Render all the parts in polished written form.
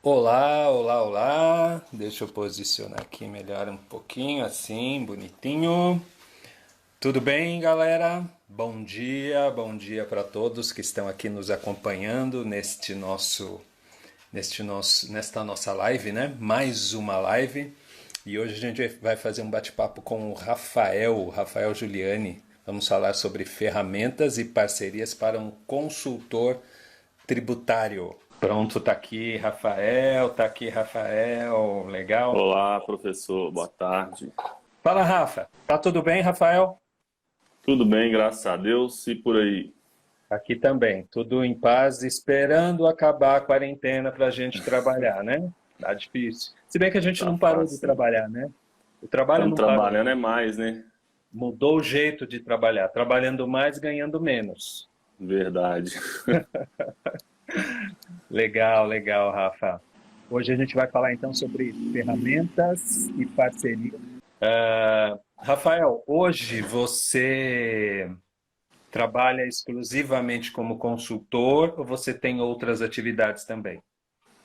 Olá, olá, olá. Deixa eu posicionar aqui melhor um pouquinho, assim, bonitinho. Tudo bem, galera? Bom dia para todos que estão aqui nos acompanhando nesta nossa live, né? Mais uma live. E hoje a gente vai fazer um bate-papo com o Rafael Giuliani. Vamos falar sobre ferramentas e parcerias para um consultor tributário. Pronto, tá aqui, Rafael, legal. Olá, professor, boa tarde. Fala, Rafa. Tá tudo bem, Rafael? Tudo bem, graças a Deus, e por aí? Aqui também, tudo em paz, esperando acabar a quarentena para a gente trabalhar, né? Tá difícil. Se bem que a gente Tá não parou de fácil. trabalhar, né? O trabalho Estamos não parou, trabalhando é mais, né? mudou o jeito de trabalhar, trabalhando mais, ganhando menos. Verdade. Legal, legal, Rafa. Hoje a gente vai falar então sobre ferramentas e parcerias. Rafael, hoje você trabalha exclusivamente como consultor ou você tem outras atividades também?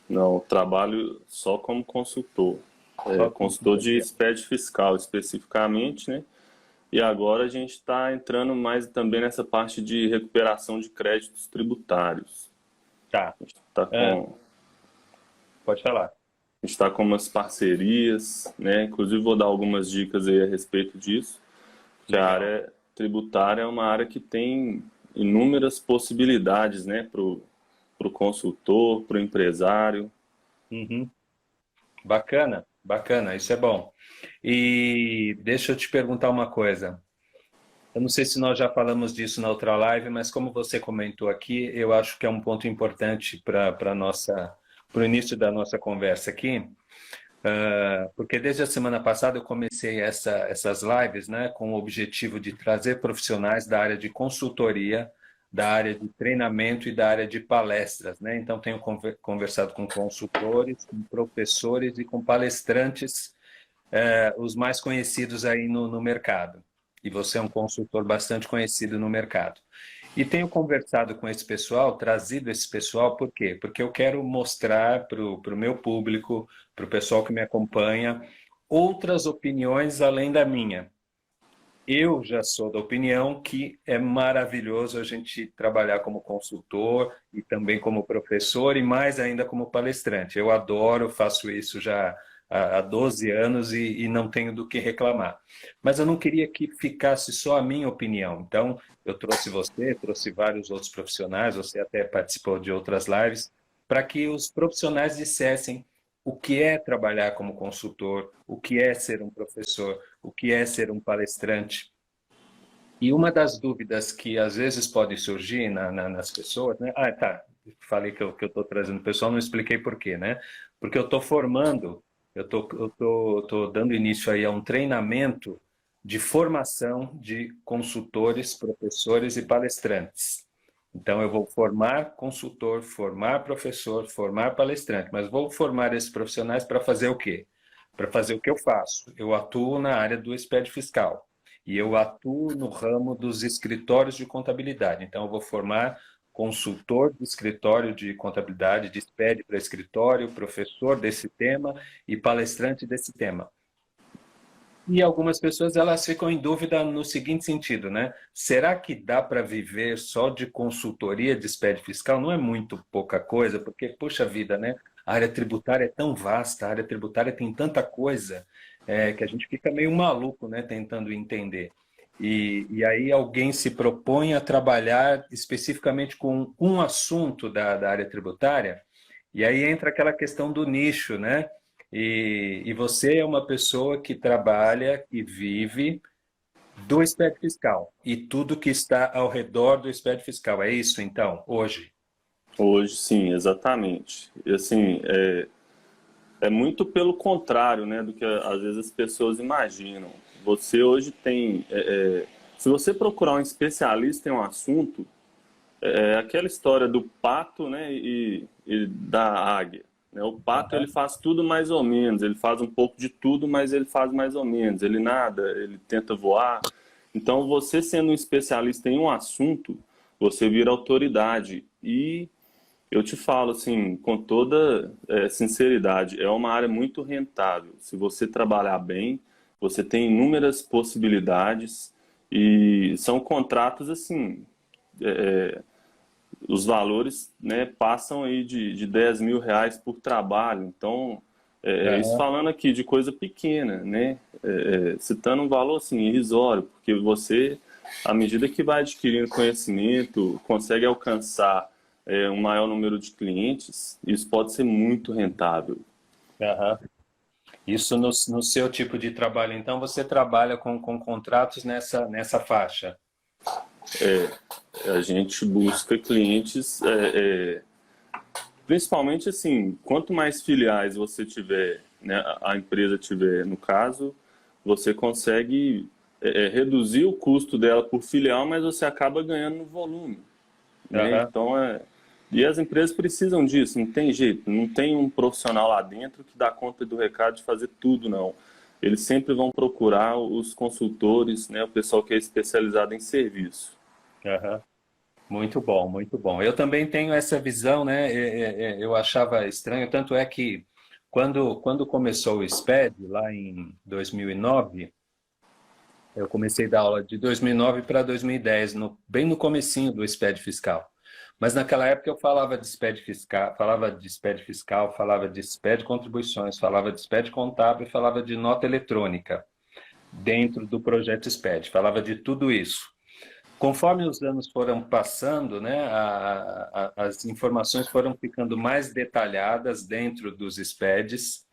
Não, trabalho só como consultor. Só Consultor de consultoria. SPED fiscal especificamente, né? E agora a gente está entrando mais também nessa parte de recuperação de créditos tributários. Tá. A gente está Ah, com, pode falar. a gente tá com umas parcerias, né? Inclusive vou dar algumas dicas aí a respeito disso. Que a Legal. área tributária é uma área que tem inúmeras possibilidades, né, para o consultor, para o empresário. Uhum. Bacana, bacana, isso é bom. E deixa eu te perguntar uma coisa. Eu não sei se nós já falamos disso na outra live, mas como você comentou aqui, eu acho que é um ponto importante para o início da nossa conversa aqui. Porque desde a semana passada eu comecei essas lives, né, com o objetivo de trazer profissionais da área de consultoria, da área de treinamento e da área de palestras, né? Então tenho conversado com consultores, com professores e com palestrantes, os mais conhecidos aí no mercado. E você é um consultor bastante conhecido no mercado. E tenho conversado com esse pessoal, trazido esse pessoal, por quê? Porque eu quero mostrar para o meu público, para o pessoal que me acompanha, outras opiniões além da minha. Eu já sou da opinião que é maravilhoso a gente trabalhar como consultor e também como professor e mais ainda como palestrante. Eu adoro, faço isso já há 12 anos e não tenho do que reclamar. Mas eu não queria que ficasse só a minha opinião. Então, eu trouxe você, trouxe vários outros profissionais, você até participou de outras lives, para que os profissionais dissessem o que é trabalhar como consultor, o que é ser um professor, o que é ser um palestrante. E uma das dúvidas que às vezes pode surgir nas pessoas, né? Ah, tá, falei que eu estou trazendo o pessoal, não expliquei por quê, né? Porque eu estou formando, tô dando início aí a um treinamento de formação de consultores, professores e palestrantes. Então, eu vou formar consultor, formar professor, formar palestrante, mas vou formar esses profissionais para fazer o quê? Para fazer o que eu faço. Eu atuo na área do expediente fiscal e eu atuo no ramo dos escritórios de contabilidade. Então, eu vou formar consultor de escritório de contabilidade, de SPED para escritório, professor desse tema e palestrante desse tema. E algumas pessoas elas ficam em dúvida no seguinte sentido, né? Será que dá para viver só de consultoria de SPED fiscal? Não é muito pouca coisa, porque, puxa vida, né? A área tributária é tão vasta, a área tributária tem tanta coisa, que a gente fica meio maluco, né? Tentando entender. E aí alguém se propõe a trabalhar especificamente com um assunto da área tributária, e aí entra aquela questão do nicho, né? E você é uma pessoa que trabalha e vive do espectro fiscal e tudo que está ao redor do espectro fiscal. É isso, então, hoje? Hoje, sim, exatamente. E assim, é muito pelo contrário, né, do que às vezes as pessoas imaginam. Você hoje tem, se você procurar um especialista em um assunto, é aquela história do pato, né, e da águia. Né? O pato ele Aham. faz tudo mais ou menos, ele faz um pouco de tudo, mas ele faz mais ou menos. Ele nada, ele tenta voar. Então, você sendo um especialista em um assunto, você vira autoridade. E eu te falo assim, com toda sinceridade, é uma área muito rentável. Se você trabalhar bem, você tem inúmeras possibilidades e são contratos assim, os valores, né, passam aí de R$ 10.000 por trabalho. Então, isso Aham. falando aqui de coisa pequena, né? Citando um valor assim, irrisório, porque você, à medida que vai adquirindo conhecimento, consegue alcançar um maior número de clientes, isso pode ser muito rentável. Aham. Isso no seu tipo de trabalho, então você trabalha com contratos nessa faixa. A gente busca clientes, principalmente assim, quanto mais filiais você tiver, né, a empresa tiver, no caso, você consegue reduzir o custo dela por filial, mas você acaba ganhando no volume, né? Aham. Então e as empresas precisam disso, não tem jeito, não tem um profissional lá dentro que dá conta do recado de fazer tudo, não. Eles sempre vão procurar os consultores, né, o pessoal que é especializado em serviço. Aham. Muito bom, muito bom. Eu também tenho essa visão, né? Eu achava estranho, tanto é que quando começou o SPED, lá em 2009, eu comecei a dar aula de 2009 para 2010, bem no comecinho do SPED fiscal. Mas naquela época eu falava de SPED fiscal, falava de SPED contribuições, falava de SPED contábil, falava de nota eletrônica dentro do projeto SPED, falava de tudo isso. Conforme os anos foram passando, né, as informações foram ficando mais detalhadas dentro dos SPEDs,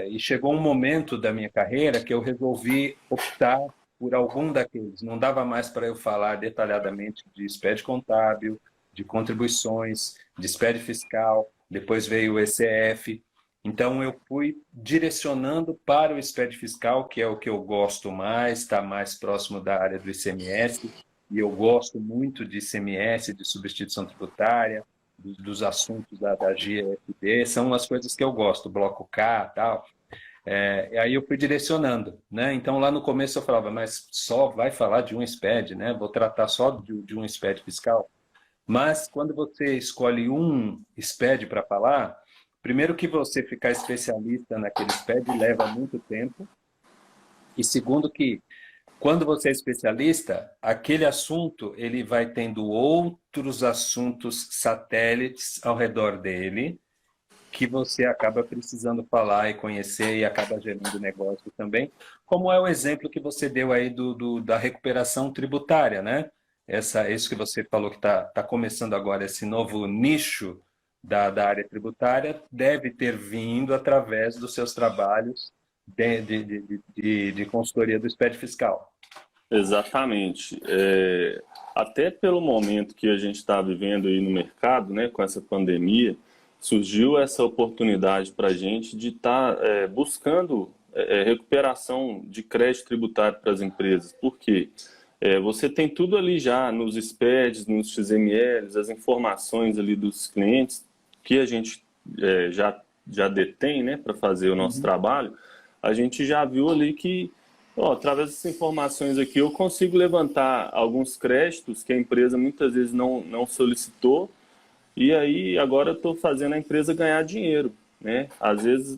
e chegou um momento da minha carreira que eu resolvi optar por algum daqueles. Não dava mais para eu falar detalhadamente de SPED contábil, de contribuições, de SPED fiscal, depois veio o ECF. Então eu fui direcionando para o SPED fiscal, que é o que eu gosto mais, está mais próximo da área do ICMS, e eu gosto muito de ICMS, de substituição tributária, dos assuntos da GFB, são as coisas que eu gosto, bloco K, tal. E aí eu fui direcionando, né? Então lá no começo eu falava, mas só vai falar de um SPED, né? Vou tratar só de um SPED fiscal. Mas quando você escolhe um SPED para falar, primeiro que você ficar especialista naquele SPED leva muito tempo, e segundo que quando você é especialista, aquele assunto ele vai tendo outros assuntos satélites ao redor dele que você acaba precisando falar e conhecer e acaba gerando negócio também, como é o exemplo que você deu aí da recuperação tributária, né? Isso que você falou que está começando agora, esse novo nicho da área tributária, deve ter vindo através dos seus trabalhos de consultoria do SPED fiscal. Exatamente. Até pelo momento que a gente está vivendo aí no mercado, né, com essa pandemia, surgiu essa oportunidade para a gente de estar buscando recuperação de crédito tributário para as empresas. Por quê? Você tem tudo ali já nos SPEDs, nos XMLs, as informações ali dos clientes que a gente já detém, né, para fazer o nosso Uhum. trabalho. A gente já viu ali que, ó, através dessas informações aqui, eu consigo levantar alguns créditos que a empresa muitas vezes não solicitou, e aí agora eu estou fazendo a empresa ganhar dinheiro, né? Às vezes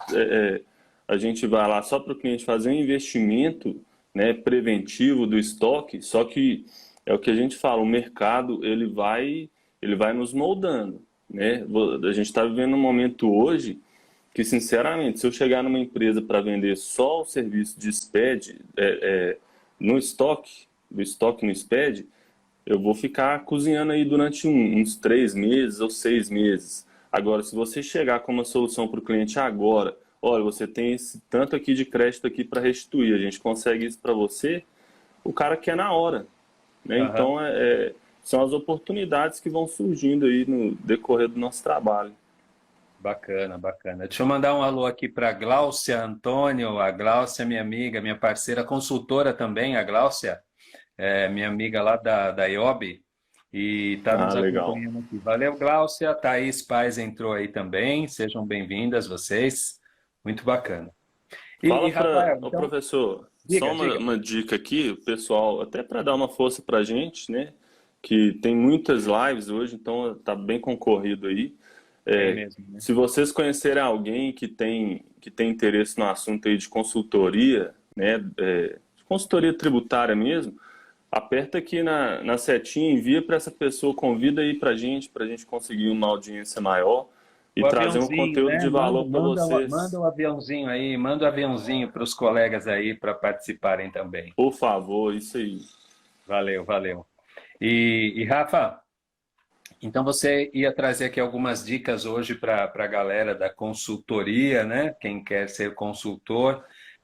a gente vai lá só para o cliente fazer um investimento, né, preventivo do estoque, só que é o que a gente fala, o mercado ele vai nos moldando, né? A gente está vivendo um momento hoje que, sinceramente, se eu chegar numa empresa para vender só o serviço de SPED no estoque, do estoque no SPED, eu vou ficar cozinhando aí durante uns 3 meses ou 6 meses. Agora, se você chegar com uma solução para o cliente agora, olha, você tem esse tanto aqui de crédito aqui para restituir, a gente consegue isso para você, o cara quer na hora, né? Aham. Então, são as oportunidades que vão surgindo aí no decorrer do nosso trabalho. Bacana, bacana. Deixa eu mandar um alô aqui para Gláucia Antônio. A Gláucia, minha amiga, minha parceira, consultora também, a Gláucia, minha amiga lá da IOB, e está Ah, nos legal. acompanhando aqui. Valeu, Gláucia. Thaís Paz entrou aí também. Sejam bem-vindas vocês. Muito bacana. E, Fala para Rafael, o então, professor, só diga, uma, diga. uma dica aqui, pessoal, até para dar uma força para a gente, né? que tem muitas lives hoje, então está bem concorrido aí. Tem mesmo, né? Se vocês conhecerem alguém que tem interesse no assunto aí de consultoria, né, de consultoria tributária mesmo, aperta aqui na setinha, envia para essa pessoa, convida aí para a gente conseguir uma audiência maior e O trazer um aviãozinho, conteúdo né? de valor para Manda vocês. o aviãozinho aí, manda o aviãozinho para os colegas aí para participarem também. Por favor, isso aí. Valeu, valeu. E Rafa, então você ia trazer aqui algumas dicas hoje para a galera da consultoria, né? Quem quer ser consultor.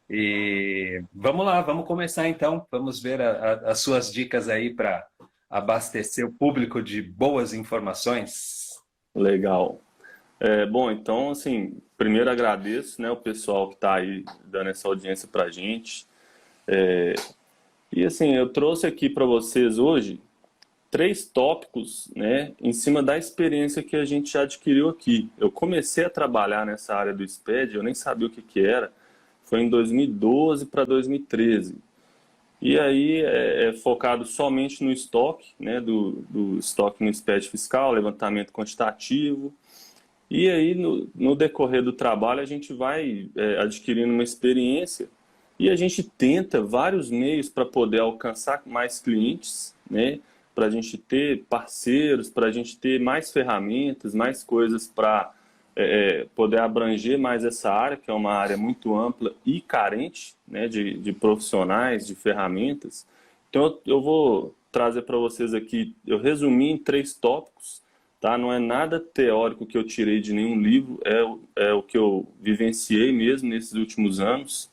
E vamos lá, vamos começar então. Vamos ver as suas dicas aí para abastecer o público de boas informações. Legal. Bom, então, assim, primeiro agradeço, né, o pessoal que está aí dando essa audiência para a gente. E, assim, eu trouxe aqui para vocês hoje 3 tópicos, né, em cima da experiência que a gente já adquiriu aqui. Eu comecei a trabalhar nessa área do SPED, eu nem sabia o que que era, foi em 2012 para 2013. E aí é focado somente no estoque, né, do estoque no SPED fiscal, levantamento quantitativo. E aí, no decorrer do trabalho, a gente vai adquirindo uma experiência e a gente tenta vários meios para poder alcançar mais clientes, né? Para a gente ter parceiros, para a gente ter mais ferramentas, mais coisas para poder abranger mais essa área, que é uma área muito ampla e carente, né? De profissionais, de ferramentas. Então, eu vou trazer para vocês aqui, eu resumi em 3 tópicos, tá? Não é nada teórico que eu tirei de nenhum livro, é o que eu vivenciei mesmo nesses últimos anos,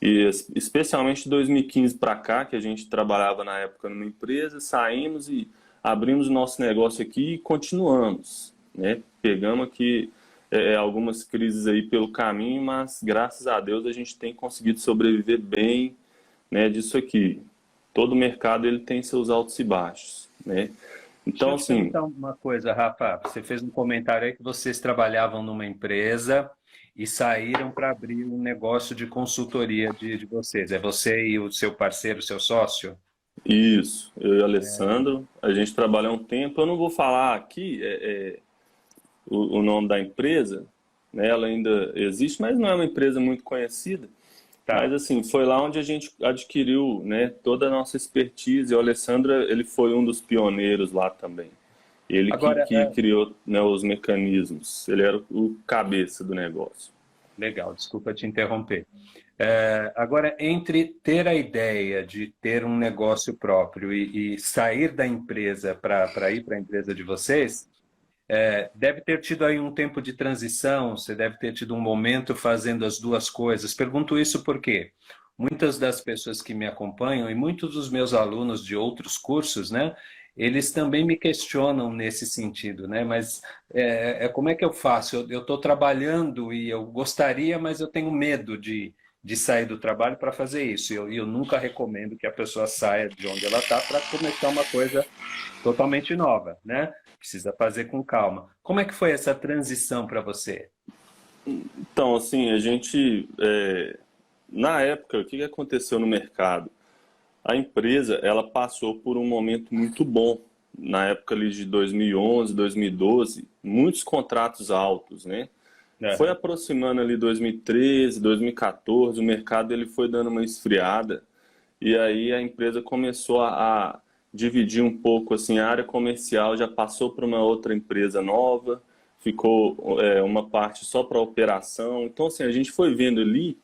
e especialmente de 2015 para cá, que a gente trabalhava na época numa empresa, saímos e abrimos o nosso negócio aqui e continuamos, né? Pegamos aqui algumas crises aí pelo caminho, mas graças a Deus a gente tem conseguido sobreviver bem, né, disso aqui. Todo mercado ele tem seus altos e baixos, né? Deixa Então, eu te assim, perguntar uma coisa, Rafa. Você fez um comentário aí que vocês trabalhavam numa empresa e saíram para abrir um negócio de consultoria de vocês. É você e o seu parceiro, seu sócio? isso, eu e o Alessandro, a gente trabalhou um tempo. Eu não vou falar aqui o nome da empresa, né? Ela ainda existe, mas não é uma empresa muito conhecida. Mas Tá. assim, foi lá onde a gente adquiriu, né, toda a nossa expertise. E o Alessandro, ele foi um dos pioneiros lá também. Ele Agora, que criou, né, os mecanismos. Ele era o cabeça do negócio. legal, desculpa te interromper. Agora, entre ter a ideia de ter um negócio próprio e sair da empresa para ir para a empresa de vocês, deve ter tido aí um tempo de transição, você deve ter tido um momento fazendo as duas coisas. Pergunto isso porque muitas das pessoas que me acompanham e muitos dos meus alunos de outros cursos, né, eles também me questionam nesse sentido, né? Mas como é que eu faço? Eu estou trabalhando e eu gostaria, mas eu tenho medo de sair do trabalho para fazer isso. E eu nunca recomendo que a pessoa saia de onde ela está para começar uma coisa totalmente nova, né? Precisa fazer com calma. Como é que foi essa transição para você? Então, assim, a gente, na época, o que aconteceu no mercado? A empresa, ela passou por um momento muito bom. Na época ali de 2011, 2012, muitos contratos altos, né? Foi Aham. aproximando ali 2013, 2014, o mercado ele foi dando uma esfriada e aí a empresa começou a dividir um pouco assim, a área comercial já passou para uma outra empresa nova, ficou uma parte só para operação. Então assim, a gente foi vendo ali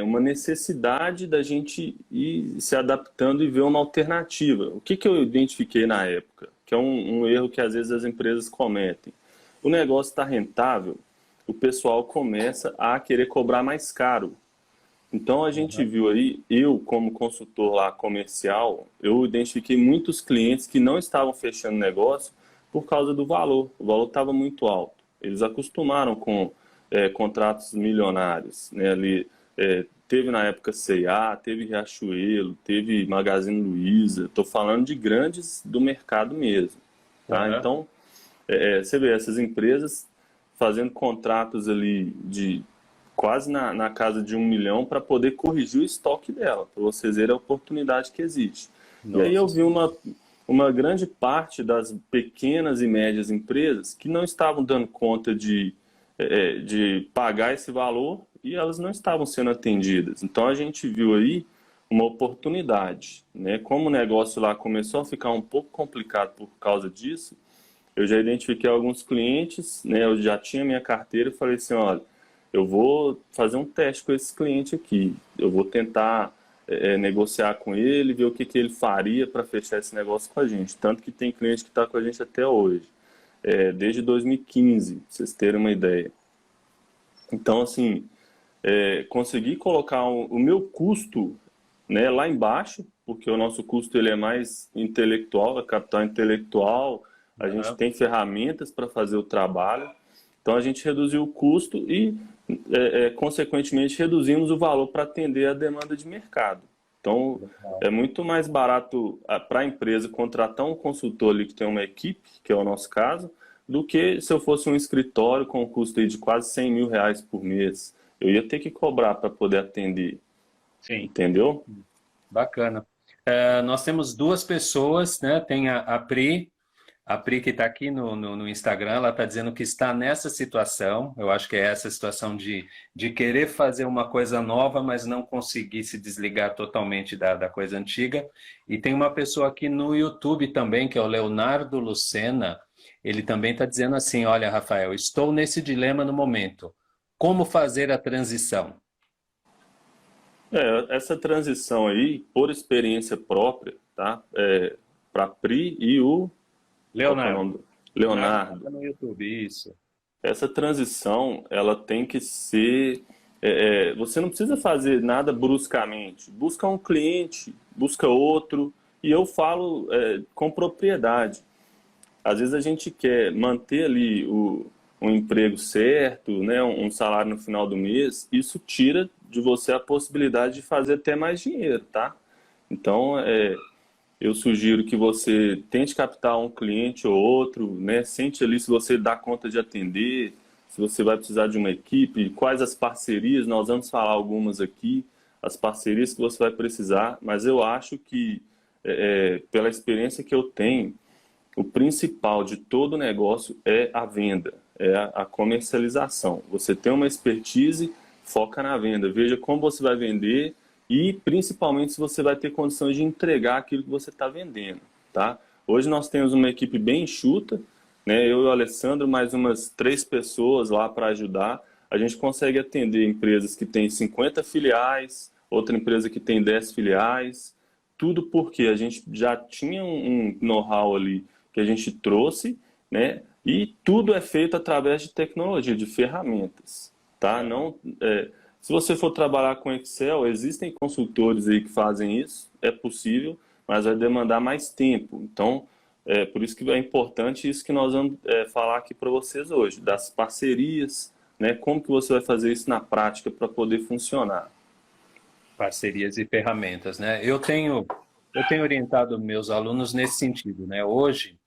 uma necessidade da gente ir se adaptando e ver uma alternativa. O que eu identifiquei na época? Que é um erro que às vezes as empresas cometem. O negócio está rentável, o pessoal começa a querer cobrar mais caro. Então a gente Aham. viu aí, eu como consultor lá comercial, eu identifiquei muitos clientes que não estavam fechando negócio por causa do valor. O valor estava muito alto. Eles acostumaram com contratos milionários, né? Ali teve na época C&A, teve Riachuelo, teve Magazine Luiza. Estou falando de grandes do mercado mesmo, tá? Aham. Então você vê essas empresas fazendo contratos ali de quase na casa de 1 milhão para poder corrigir o estoque dela, para vocês verem a oportunidade que existe. E aí eu Nossa vi Senhora. uma grande parte das pequenas e médias empresas que não estavam dando conta de pagar esse valor e elas não estavam sendo atendidas. Então a gente viu aí uma oportunidade, né? Como o negócio lá começou a ficar um pouco complicado por causa disso, eu já identifiquei alguns clientes, né? Eu já tinha minha carteira e falei assim, olha, eu vou fazer um teste com esse cliente aqui, eu vou tentar negociar com ele, ver o que ele faria para fechar esse negócio com a gente. Tanto que tem cliente que está com a gente até hoje, desde 2015, pra vocês terem uma ideia. Então, assim, consegui colocar o meu custo, né, lá embaixo, porque o nosso custo ele é mais intelectual, é capital intelectual, a gente tem ferramentas para fazer o trabalho, então a gente reduziu o custo e, consequentemente, reduzimos o valor para atender a demanda de mercado. Então, é muito mais barato para a empresa contratar um consultor ali que tem uma equipe, que é o nosso caso, do que se eu fosse um escritório com um custo aí de quase 100 mil reais por mês. Eu ia ter que cobrar para poder atender. Sim. Entendeu? Bacana. Nós temos duas pessoas, né? Tem a Pri que está aqui no Instagram, ela está dizendo que está nessa situação. Eu acho que é essa situação de querer fazer uma coisa nova, mas não conseguir se desligar totalmente da coisa antiga. E tem uma pessoa aqui no YouTube também, que é o Leonardo Lucena. Ele também está dizendo assim: olha, Rafael, estou nesse dilema no momento. Como fazer a transição? Essa transição aí, por experiência própria, tá? Para Pri e o qual que é o Leonardo. nome? Leonardo Leonardo. tá no YouTube, isso. Essa transição, ela tem que ser. Você não precisa fazer nada bruscamente. Busca um cliente, busca outro, e eu falo com propriedade. Às vezes a gente quer manter ali um emprego certo, né, um salário no final do mês, isso tira de você a possibilidade de fazer até mais dinheiro, tá? Então, eu sugiro que você tente captar um cliente ou outro, né? Sente ali se você dá conta de atender, se você vai precisar de uma equipe, quais as parcerias, nós vamos falar algumas aqui, as parcerias que você vai precisar, mas eu acho que, pela experiência que eu tenho, o principal de todo negócio é a venda, é a comercialização. Você tem uma expertise, foca na venda, veja como você vai vender e principalmente se você vai ter condições de entregar aquilo que você está vendendo, tá? Hoje nós temos uma equipe bem enxuta, né? Eu e o Alessandro, mais umas 3 pessoas lá para ajudar. A gente consegue atender empresas que têm 50 filiais, outra empresa que tem 10 filiais, tudo porque a gente já tinha um know-how ali que a gente trouxe, né? E tudo é feito através de tecnologia, de ferramentas, tá? Não, se você for trabalhar com Excel, existem consultores aí que fazem isso, é possível, mas vai demandar mais tempo. Então, por isso que é importante isso que nós vamos falar aqui para vocês hoje, das parcerias, né? Como que você vai fazer isso na prática para poder funcionar. Parcerias e ferramentas, né? Eu tenho orientado meus alunos nesse sentido, né? Hoje,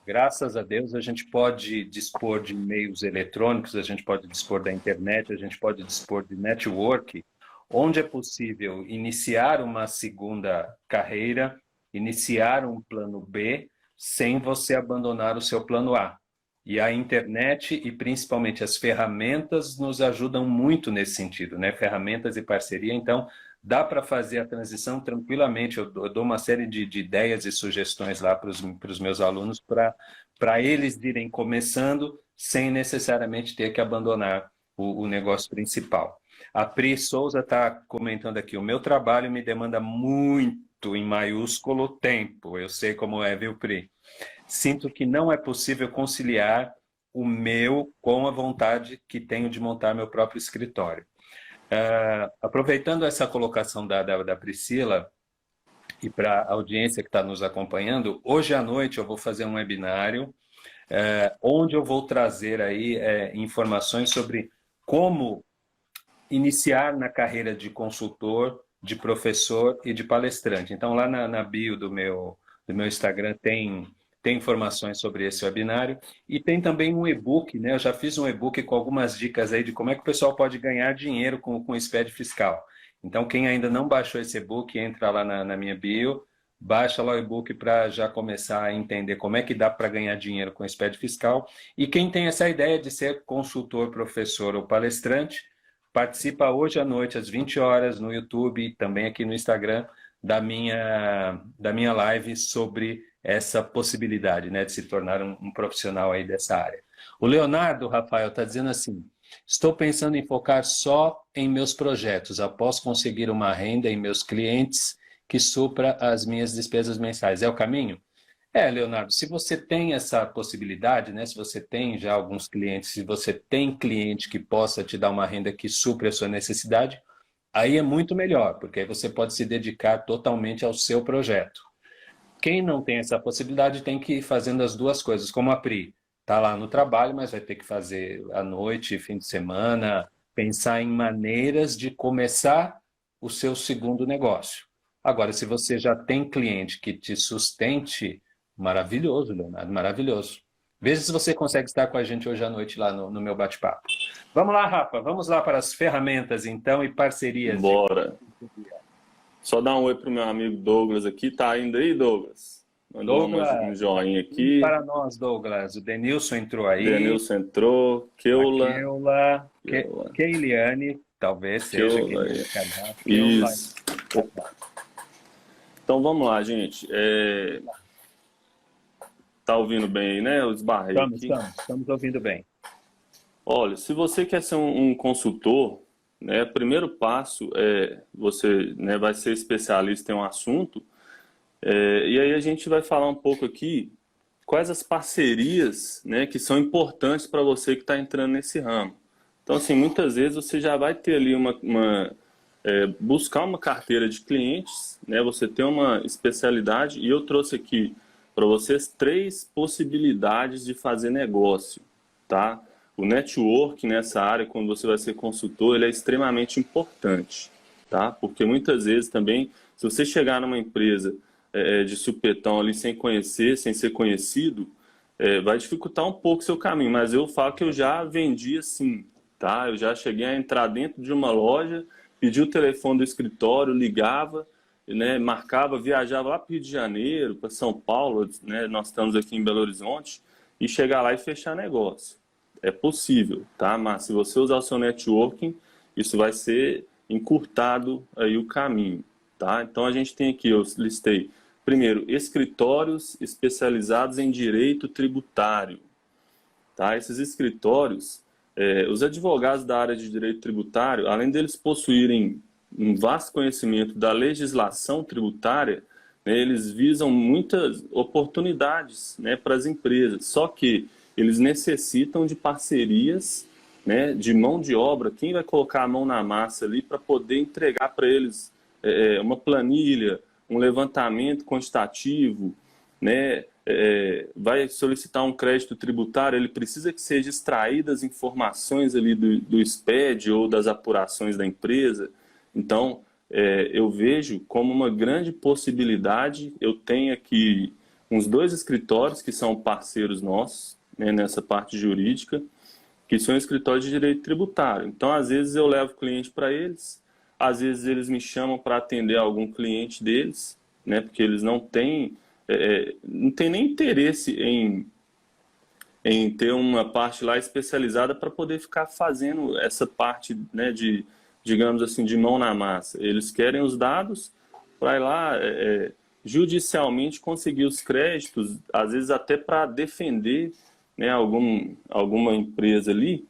graças a Deus, a gente pode dispor de meios eletrônicos, a gente pode dispor da internet, a gente pode dispor de network, onde é possível iniciar uma segunda carreira, iniciar um plano B, sem você abandonar o seu plano A. E a internet e principalmente as ferramentas nos ajudam muito nesse sentido, né? Ferramentas e parceria. Então, dá para fazer a transição tranquilamente. Eu dou uma série de ideias e sugestões lá para os meus alunos para eles irem começando sem necessariamente ter que abandonar o negócio principal. A Pri Souza está comentando aqui: o meu trabalho me demanda muito, em maiúsculo, tempo. Eu sei como é, viu, Pri? Sinto que não é possível conciliar o meu com a vontade que tenho de montar meu próprio escritório. Aproveitando essa colocação da Priscila, e para a audiência que está nos acompanhando, hoje à noite eu vou fazer um webinário onde eu vou trazer aí informações sobre como iniciar na carreira de consultor, de professor e de palestrante. Então, lá na bio do meu Instagram tem informações sobre esse webinário e tem também um e-book, né? Eu já fiz um e-book com algumas dicas aí de como é que o pessoal pode ganhar dinheiro com o SPED fiscal. Então, quem ainda não baixou esse e-book, entra lá na minha bio, baixa lá o e-book para já começar a entender como é que dá para ganhar dinheiro com o SPED fiscal. E quem tem essa ideia de ser consultor, professor ou palestrante, participa hoje à noite, às 20 horas, no YouTube e também aqui no Instagram, da minha live sobre essa possibilidade, né, de se tornar um profissional aí dessa área. O Leonardo, Rafael, está dizendo assim: estou pensando em focar só em meus projetos, após conseguir uma renda em meus clientes que supra as minhas despesas mensais. É o caminho? É, Leonardo, se você tem essa possibilidade, né? Se você tem já alguns clientes, se você tem cliente que possa te dar uma renda que supre a sua necessidade, aí é muito melhor, porque aí você pode se dedicar totalmente ao seu projeto. Quem não tem essa possibilidade tem que ir fazendo as duas coisas, como a Pri. Está lá no trabalho, mas vai ter que fazer à noite, fim de semana, pensar em maneiras de começar o seu segundo negócio. Agora, se você já tem cliente que te sustente, maravilhoso, Leonardo, maravilhoso. Veja se você consegue estar com a gente hoje à noite lá no meu bate-papo. Vamos lá, Rafa, vamos lá para as ferramentas então e parcerias de... Bora. Só dar um oi pro meu amigo Douglas aqui. Tá ainda aí, Douglas? Mandou um Douglas, joinha aqui. para nós, Douglas. O Denilson entrou aí. Denilson entrou. Keula. Keula. Keiliane, talvez seja. Keula. Keula. Isso. Então vamos lá, gente. Tá ouvindo bem aí, né? Eu esbarrei aqui. Estamos ouvindo bem. Olha, se você quer ser um consultor, né, o primeiro passo é você, né, vai ser especialista em um assunto, e aí a gente vai falar um pouco aqui quais as parcerias, né, que são importantes para você que está entrando nesse ramo. Então, assim, muitas vezes você já vai ter ali buscar uma carteira de clientes, né, você tem uma especialidade, e eu trouxe aqui para vocês 3 possibilidades de fazer negócio, tá? O network nessa área, quando você vai ser consultor, ele é extremamente importante, tá? Porque muitas vezes também, se você chegar numa empresa de supetão ali sem conhecer, sem ser conhecido, vai dificultar um pouco o seu caminho. Mas eu falo que eu já vendi assim, tá? Eu já cheguei a entrar dentro de uma loja, pedi o telefone do escritório, ligava, né, marcava, viajava lá para o Rio de Janeiro, para São Paulo, né? Nós estamos aqui em Belo Horizonte, e chegar lá e fechar negócio. É possível, tá? Mas se você usar o seu networking, isso vai ser encurtado aí o caminho, tá? Então a gente tem aqui, eu listei, primeiro, escritórios especializados em direito tributário, tá? Esses escritórios, os advogados da área de direito tributário, além deles possuírem um vasto conhecimento da legislação tributária, né, eles visam muitas oportunidades, né, para as empresas, só que eles necessitam de parcerias, né, de mão de obra. Quem vai colocar a mão na massa ali para poder entregar para eles uma planilha, um levantamento quantitativo, né, vai solicitar um crédito tributário, ele precisa que sejam extraídas informações ali do SPED ou das apurações da empresa. Então, eu vejo como uma grande possibilidade. Eu tenho aqui uns 2 escritórios que são parceiros nossos, né, nessa parte jurídica, que são escritórios de direito tributário. Então, às vezes eu levo cliente para eles, às vezes eles me chamam para atender algum cliente deles, né, porque eles não têm nem interesse em ter uma parte lá especializada para poder ficar fazendo essa parte, né, digamos assim, de mão na massa. Eles querem os dados para ir lá judicialmente conseguir os créditos, às vezes até para defender, né, alguma empresa ali.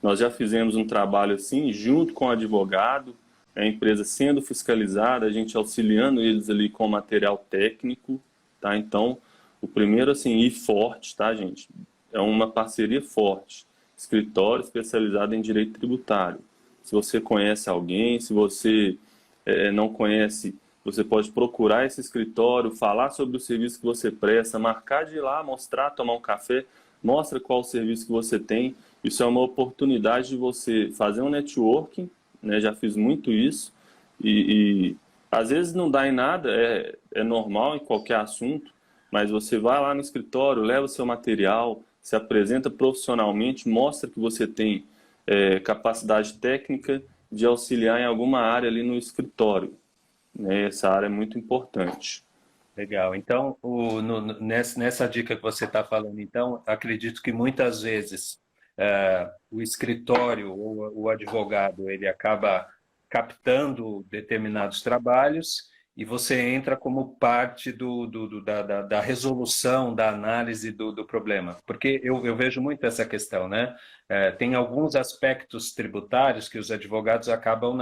Nós já fizemos um trabalho assim, junto com o advogado, a empresa sendo fiscalizada, a gente auxiliando eles ali com material técnico, tá? Então, o primeiro, assim, ir forte, tá, gente? É uma parceria forte. Escritório especializado em direito tributário. Se você conhece alguém, se você não conhece, você pode procurar esse escritório, falar sobre o serviço que você presta, marcar de ir lá, mostrar, tomar um café, mostra qual o serviço que você tem. Isso é uma oportunidade de você fazer um networking, né? Já fiz muito isso e às vezes não dá em nada, é normal em qualquer assunto, mas você vai lá no escritório, leva o seu material, se apresenta profissionalmente, mostra que você tem capacidade técnica de auxiliar em alguma área ali no escritório. né? Essa área é muito importante. Legal. Então, nessa dica que você está falando, então, acredito que muitas vezes o escritório ou o advogado ele acaba captando determinados trabalhos e você entra como parte da resolução, da análise do problema. Porque eu vejo muito essa questão, né? Tem alguns aspectos tributários que os advogados acabam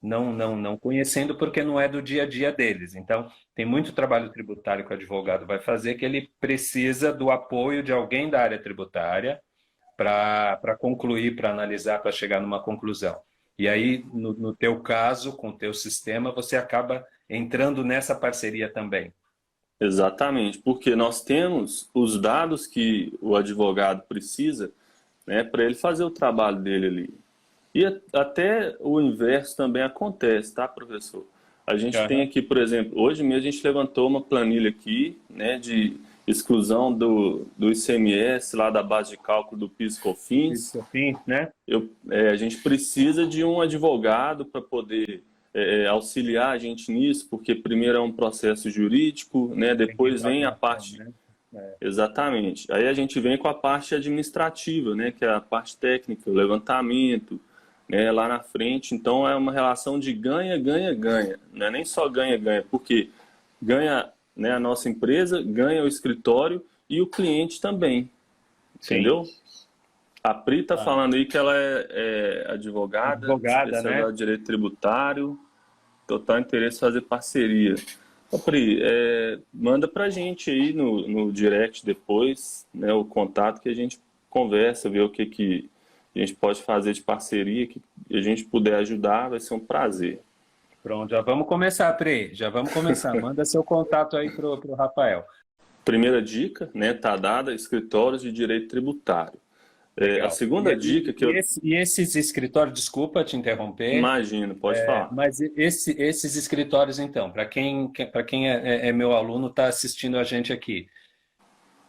não conhecendo porque não é do dia a dia deles. Então, tem muito trabalho tributário que o advogado vai fazer que ele precisa do apoio de alguém da área tributária para concluir, para analisar, para chegar numa conclusão. E aí, no teu caso, com o teu sistema, você acaba entrando nessa parceria também. Exatamente, porque nós temos os dados que o advogado precisa, né, para ele fazer o trabalho dele ali. E até o inverso também acontece, tá, professor? A gente tem Aham. aqui, por exemplo, hoje mesmo a gente levantou uma planilha aqui, né, de exclusão do ICMS lá da base de cálculo do PIS/COFINS. Isso, fim, né? A gente precisa de um advogado para poder auxiliar a gente nisso, porque primeiro é um processo jurídico, né, Tem que depois vem a informação, parte. né? É, Exatamente. Aí a gente vem com a parte administrativa, né, que é a parte técnica, o levantamento, né, lá na frente. Então é uma relação de ganha, ganha, ganha. Não é nem só ganha, ganha, porque ganha, né, a nossa empresa, ganha o escritório e o cliente também, sim. entendeu? A Pri está Ah, falando aí que ela é advogada, advogada, né? especializada em direito tributário, total interesse em fazer parceria. Ô, Pri, manda pra gente aí no direct depois, né, o contato que a gente conversa, ver o que a gente pode fazer de parceria, que a gente puder ajudar, vai ser um prazer. Pronto, já vamos começar, Pri. Já vamos começar. Manda seu contato aí pro Rafael. Primeira dica, né, tá dada, escritórios de direito tributário. A Legal. segunda dica que eu E esses escritórios, desculpa te interromper, imagino, pode falar. mas esses escritórios, então, para quem é meu aluno, está assistindo a gente aqui,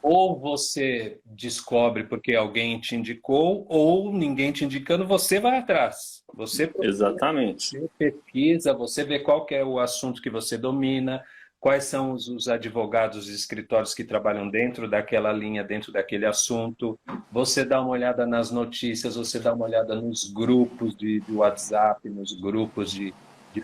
ou você descobre porque alguém te indicou, ou ninguém te indicando, você vai atrás. Você procura, Exatamente. você pesquisa, você vê qual que é o assunto que você domina, quais são os advogados e escritórios que trabalham dentro daquela linha, dentro daquele assunto. Você dá uma olhada nas notícias, você dá uma olhada nos grupos de WhatsApp, nos grupos de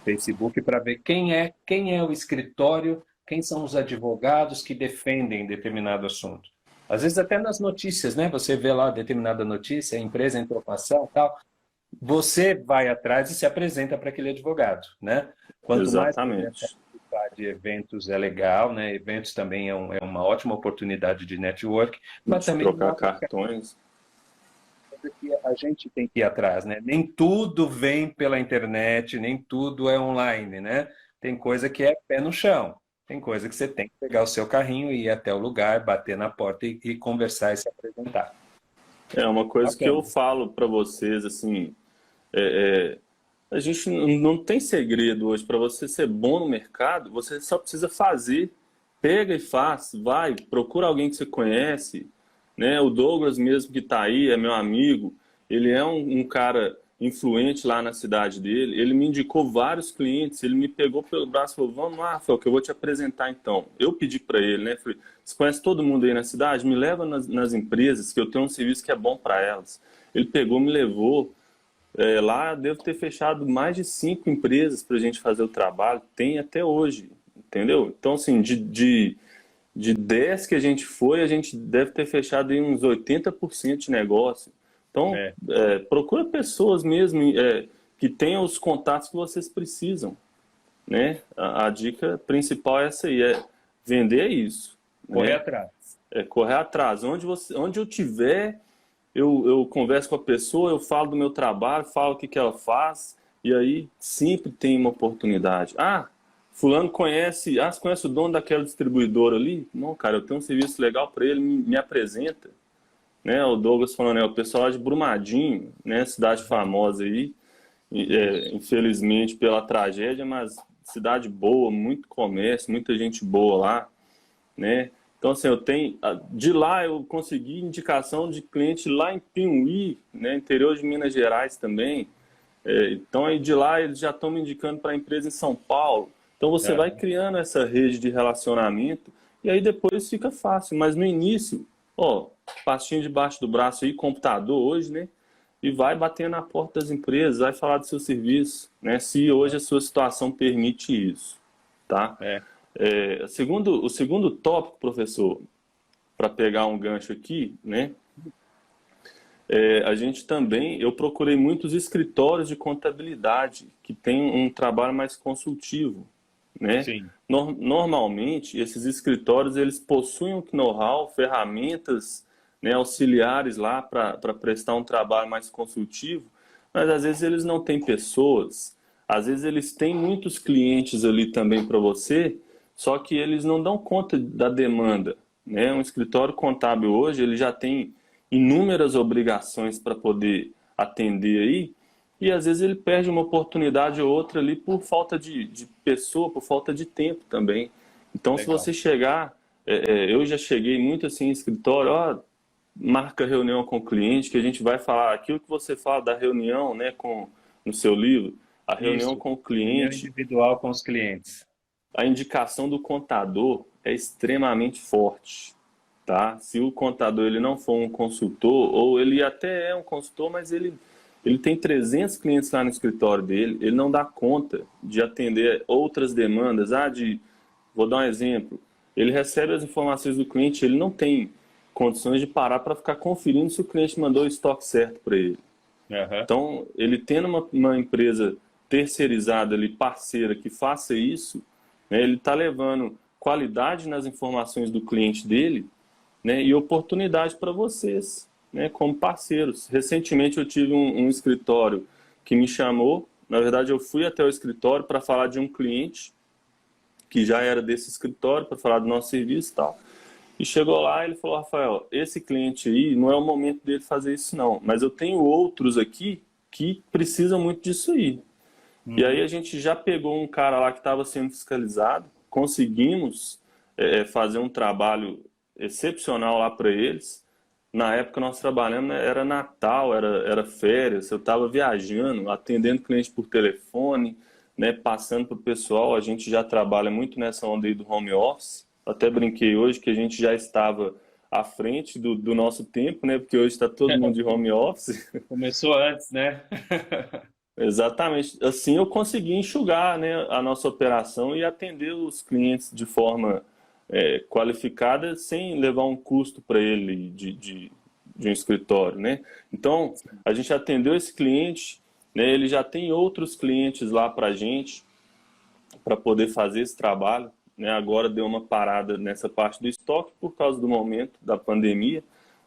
Facebook, para ver quem é o escritório, quem são os advogados que defendem determinado assunto. Às vezes até nas notícias, né? Você vê lá determinada notícia, a empresa entrou com ação, tal. Você vai atrás e se apresenta para aquele advogado, né? Quanto mais você Exatamente. participar de eventos é legal, né? Eventos também é uma ótima oportunidade de network, mas De também é trocar uma coisa cartões. que a gente tem que ir atrás, né? Nem tudo vem pela internet, nem tudo é online, né? Tem coisa que é pé no chão. Tem coisa que você tem que pegar o seu carrinho e ir até o lugar, bater na porta e conversar e se apresentar. É uma coisa que eu Bacana. falo para vocês, assim, é, a gente não tem segredo hoje. Para você ser bom no mercado, você só precisa fazer. Pega e faz, vai, procura alguém que você conhece, né? O Douglas mesmo que está aí, é meu amigo, ele é um cara influente lá na cidade dele, ele me indicou vários clientes, ele me pegou pelo braço e falou, vamos lá, Rafael, que eu vou te apresentar então. Eu pedi para ele, né? Falei, você conhece todo mundo aí na cidade? Me leva nas empresas, que eu tenho um serviço que é bom para elas. Ele pegou, me levou, lá devo ter fechado mais de 5 empresas para a gente fazer o trabalho, tem até hoje, entendeu? Então, assim, de 10 que a gente foi, a gente deve ter fechado aí uns 80% de negócio. Então, É, procura pessoas mesmo que tenham os contatos que vocês precisam, né? A dica principal é essa aí, é vender isso, correr né? atrás. É correr atrás. Onde eu tiver, eu converso com a pessoa, eu falo do meu trabalho, falo o que ela faz, e aí sempre tem uma oportunidade. Ah, fulano conhece, você conhece o dono daquela distribuidora ali? Não, cara, eu tenho um serviço legal para ele, me apresenta. Né? O Douglas falando, o pessoal lá de Brumadinho, né? Cidade famosa aí, infelizmente pela tragédia, mas cidade boa, muito comércio, muita gente boa lá, né? Então, assim, de lá eu consegui indicação de cliente lá em Piuí, né, interior de Minas Gerais também. Então, aí de lá eles já estão me indicando para a empresa em São Paulo. Então você vai criando essa rede de relacionamento e aí depois fica fácil. Mas no início, ó, pastinho debaixo do braço aí, computador hoje, né? E vai bater na porta das empresas, vai falar do seu serviço, né? Se hoje a sua situação permite isso, tá? O segundo tópico, professor, para pegar um gancho aqui, né? A gente também, eu procurei muitos escritórios de contabilidade que têm um trabalho mais consultivo, né? Sim. Normalmente, esses escritórios, eles possuem um know-how, ferramentas, né, auxiliares lá para prestar um trabalho mais consultivo, mas às vezes eles não têm pessoas, às vezes eles têm muitos clientes ali também para você, só que eles não dão conta da demanda, né? Um escritório contábil hoje, ele já tem inúmeras obrigações para poder atender aí, e às vezes ele perde uma oportunidade ou outra ali por falta de pessoa, por falta de tempo também. Então, se Legal. você chegar, eu já cheguei muito assim em escritório, ó, marca reunião com o cliente, que a gente vai falar aquilo que você fala da reunião, né, no seu livro, a reunião Isso. com o Reunião cliente, individual com os clientes. a indicação do contador é extremamente forte, tá? Se o contador ele não for um consultor, ou ele até é um consultor, mas ele tem 300 clientes lá no escritório dele, ele não dá conta de atender outras demandas. Vou dar um exemplo, ele recebe as informações do cliente, ele não tem condições de parar para ficar conferindo se o cliente mandou o estoque certo para ele. Então, ele tendo uma empresa terceirizada ali, parceira, que faça isso, né, ele está levando qualidade nas informações do cliente dele, né, e oportunidade para vocês, né, como parceiros. Recentemente eu tive um escritório que me chamou, na verdade eu fui até o escritório para falar de um cliente que já era desse escritório, para falar do nosso serviço e tal. E chegou lá e ele falou, Rafael, esse cliente aí não é o momento dele fazer isso não, mas eu tenho outros aqui que precisam muito disso aí. E aí a gente já pegou um cara lá que estava sendo fiscalizado, conseguimos fazer um trabalho excepcional lá para eles. Na época nós trabalhamos, né, era Natal, era férias, eu estava viajando, atendendo cliente por telefone, né, passando para o pessoal. A gente já trabalha muito nessa onda aí do home office. Até brinquei hoje que a gente já estava à frente do nosso tempo, né, porque hoje está todo mundo de home office. Começou antes, né? Exatamente. Assim eu consegui enxugar, né, a nossa operação e atender os clientes de forma qualificada sem levar um custo para ele de um escritório, né? Então, a gente atendeu esse cliente, né, ele já tem outros clientes lá para a gente para poder fazer esse trabalho, né? Agora deu uma parada nessa parte do estoque por causa do momento da pandemia,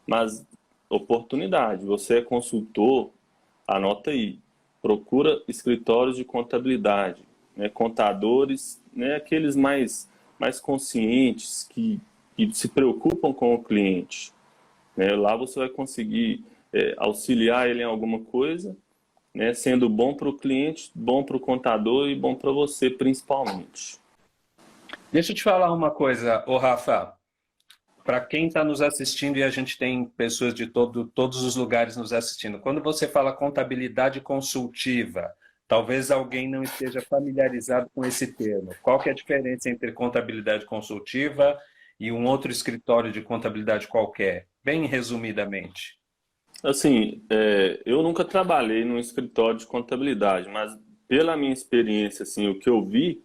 mas oportunidade. Você é consultor, anota aí. Procura escritórios de contabilidade, né, contadores, né, aqueles mais conscientes, que se preocupam com o cliente. Né? Lá você vai conseguir auxiliar ele em alguma coisa, né, sendo bom para o cliente, bom para o contador e bom para você principalmente. Deixa eu te falar uma coisa, ô Rafa. Para quem está nos assistindo, e a gente tem pessoas de todos os lugares nos assistindo, quando você fala contabilidade consultiva, talvez alguém não esteja familiarizado com esse termo. Qual que é a diferença entre contabilidade consultiva e um outro escritório de contabilidade qualquer? Bem resumidamente. Assim, eu nunca trabalhei num escritório de contabilidade, mas pela minha experiência, assim, o que eu vi,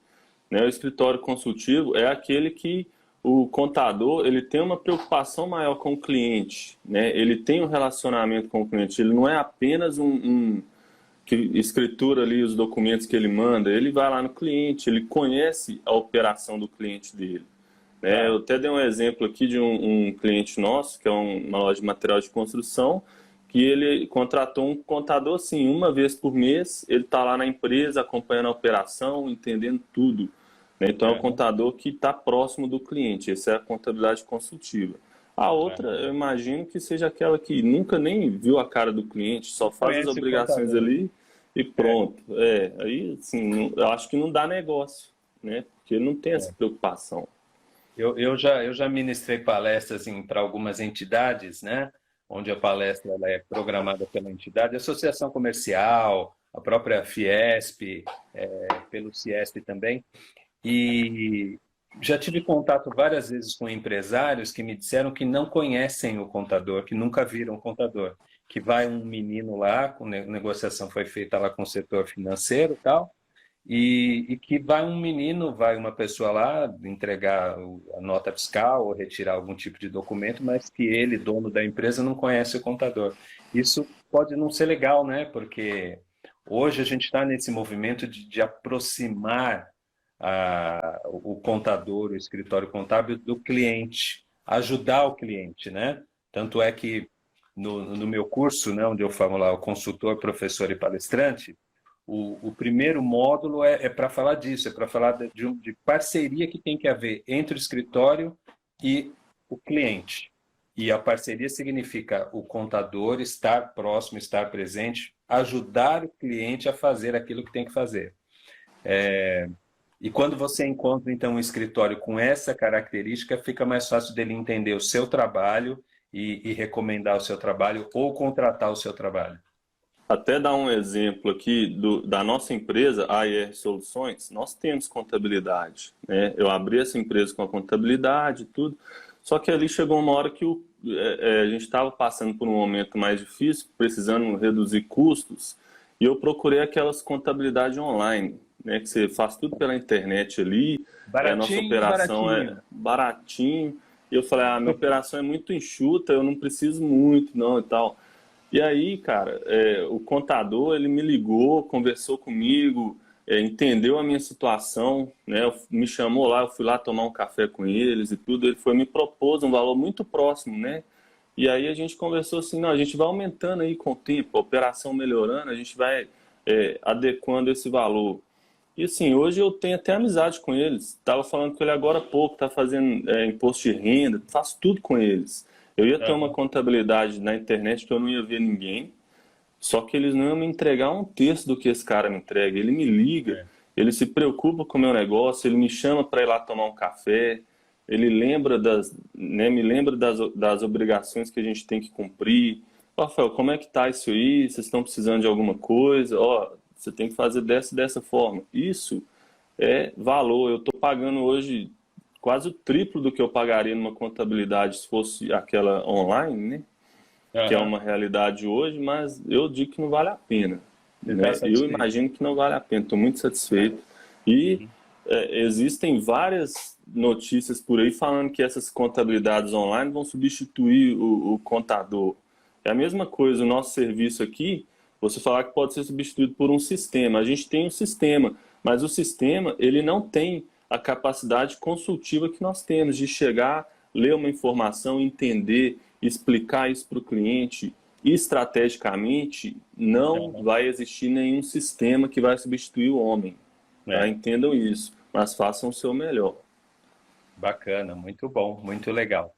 né, o escritório consultivo é aquele que o contador ele tem uma preocupação maior com o cliente, né? Ele tem um relacionamento com o cliente, ele não é apenas que escritura ali os documentos que ele manda, ele vai lá no cliente, ele conhece a operação do cliente dele. Né? Eu até dei um exemplo aqui de um cliente nosso, que é uma loja de material de construção, que ele contratou um contador assim, uma vez por mês, ele está lá na empresa acompanhando a operação, entendendo tudo. Né? Então é um contador que está próximo do cliente, essa é a contabilidade consultiva. A outra, eu imagino que seja aquela que nunca nem viu a cara do cliente, só faz as obrigações ali e pronto. Aí assim, eu acho que não dá negócio, né? Porque não tem essa preocupação. Eu já ministrei palestras para algumas entidades, né? Onde a palestra ela é programada pela entidade, associação comercial, a própria Fiesp, pelo Ciesp também. E já tive contato várias vezes com empresários que me disseram que não conhecem o contador, que nunca viram o contador. Que vai um menino lá, a negociação foi feita lá com o setor financeiro e tal, e que vai um menino, vai uma pessoa lá entregar a nota fiscal ou retirar algum tipo de documento, mas que ele, dono da empresa, não conhece o contador. Isso pode não ser legal, né? Porque hoje a gente está nesse movimento de aproximar o contador, o escritório contábil do cliente, ajudar o cliente, né? Tanto é que no meu curso, né, onde eu falo lá, o consultor, professor e palestrante, o primeiro módulo é para falar disso, é para falar de parceria que tem que haver entre o escritório e o cliente. E a parceria significa o contador estar próximo, estar presente, ajudar o cliente a fazer aquilo que tem que fazer. E quando você encontra, então, um escritório com essa característica, fica mais fácil dele entender o seu trabalho e recomendar o seu trabalho ou contratar o seu trabalho. Até dar um exemplo aqui da nossa empresa, a AER Soluções, nós temos contabilidade, né? Eu abri essa empresa com a contabilidade e tudo, só que ali chegou uma hora que a gente estava passando por um momento mais difícil, precisando reduzir custos, e eu procurei aquelas contabilidade online, né? Que você faz tudo pela internet ali, a nossa Baratinho, operação é baratinho. baratinho, e eu falei, minha operação é muito enxuta, eu não preciso muito não e tal. E aí, cara, o contador, ele me ligou, conversou comigo, entendeu a minha situação, né? Me chamou lá, eu fui lá tomar um café com eles e tudo. Ele foi me propôs um valor muito próximo, né? E aí a gente conversou assim, não, a gente vai aumentando aí com o tempo, a operação melhorando, a gente vai adequando esse valor. E assim, hoje eu tenho até amizade com eles. Estava falando com ele agora há pouco, tá fazendo imposto de renda, faço tudo com eles. Eu ia ter uma Aham. contabilidade na internet que eu não ia ver ninguém, só que eles não iam me entregar um terço do que esse cara me entrega. Ele me liga, É. ele se preocupa com o meu negócio, ele me chama para ir lá tomar um café, ele lembra me lembra das obrigações que a gente tem que cumprir. Ó, Rafael, como é que tá isso aí? Vocês estão precisando de alguma coisa? Ó, você tem que fazer dessa forma. Isso é valor. Eu estou pagando hoje quase o triplo do que eu pagaria numa contabilidade se fosse aquela online, né? Que é Aham. uma realidade hoje, mas eu digo que não vale a pena, Você está né? Eu satisfeito? imagino que não vale a pena, estou muito satisfeito. E Uhum. existem várias notícias por aí falando que essas contabilidades online vão substituir o contador. É a mesma coisa, o nosso serviço aqui, você falar que pode ser substituído por um sistema. A gente tem um sistema, mas o sistema, ele não tem a capacidade consultiva que nós temos de chegar, ler uma informação, entender, explicar isso para o cliente. Estrategicamente, não Aham. vai existir nenhum sistema que vai substituir o homem. Tá? É. Entendam isso, mas façam o seu melhor. Bacana, muito bom, muito legal.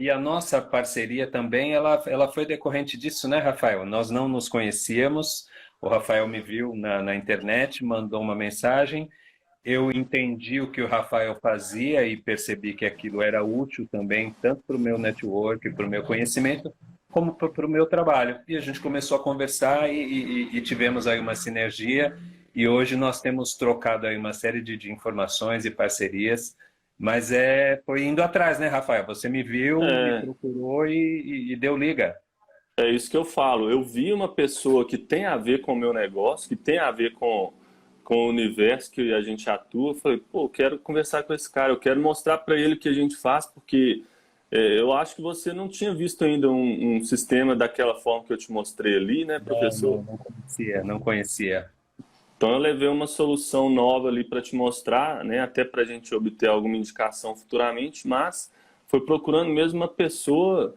E a nossa parceria também, ela foi decorrente disso, né, Rafael? Nós não nos conhecíamos, o Rafael me viu na internet, mandou uma mensagem, eu entendi o que o Rafael fazia e percebi que aquilo era útil também, tanto para o meu network, para o meu conhecimento, como para o meu trabalho. E a gente começou a conversar e tivemos aí uma sinergia. E hoje nós temos trocado aí uma série de informações e parcerias, mas foi indo atrás, né, Rafael? Você me viu, me É, procurou e deu liga. é isso que eu falo. Eu vi uma pessoa que tem a ver com o meu negócio, que tem a ver com o universo que a gente atua. Eu falei, pô, eu quero conversar com esse cara, eu quero mostrar para ele o que a gente faz, porque eu acho que você não tinha visto ainda um sistema daquela forma que eu te mostrei ali, né, Não, professor? não, não conhecia, não conhecia. Então eu levei uma solução nova ali para te mostrar, né, até para a gente obter alguma indicação futuramente, mas foi procurando mesmo uma pessoa.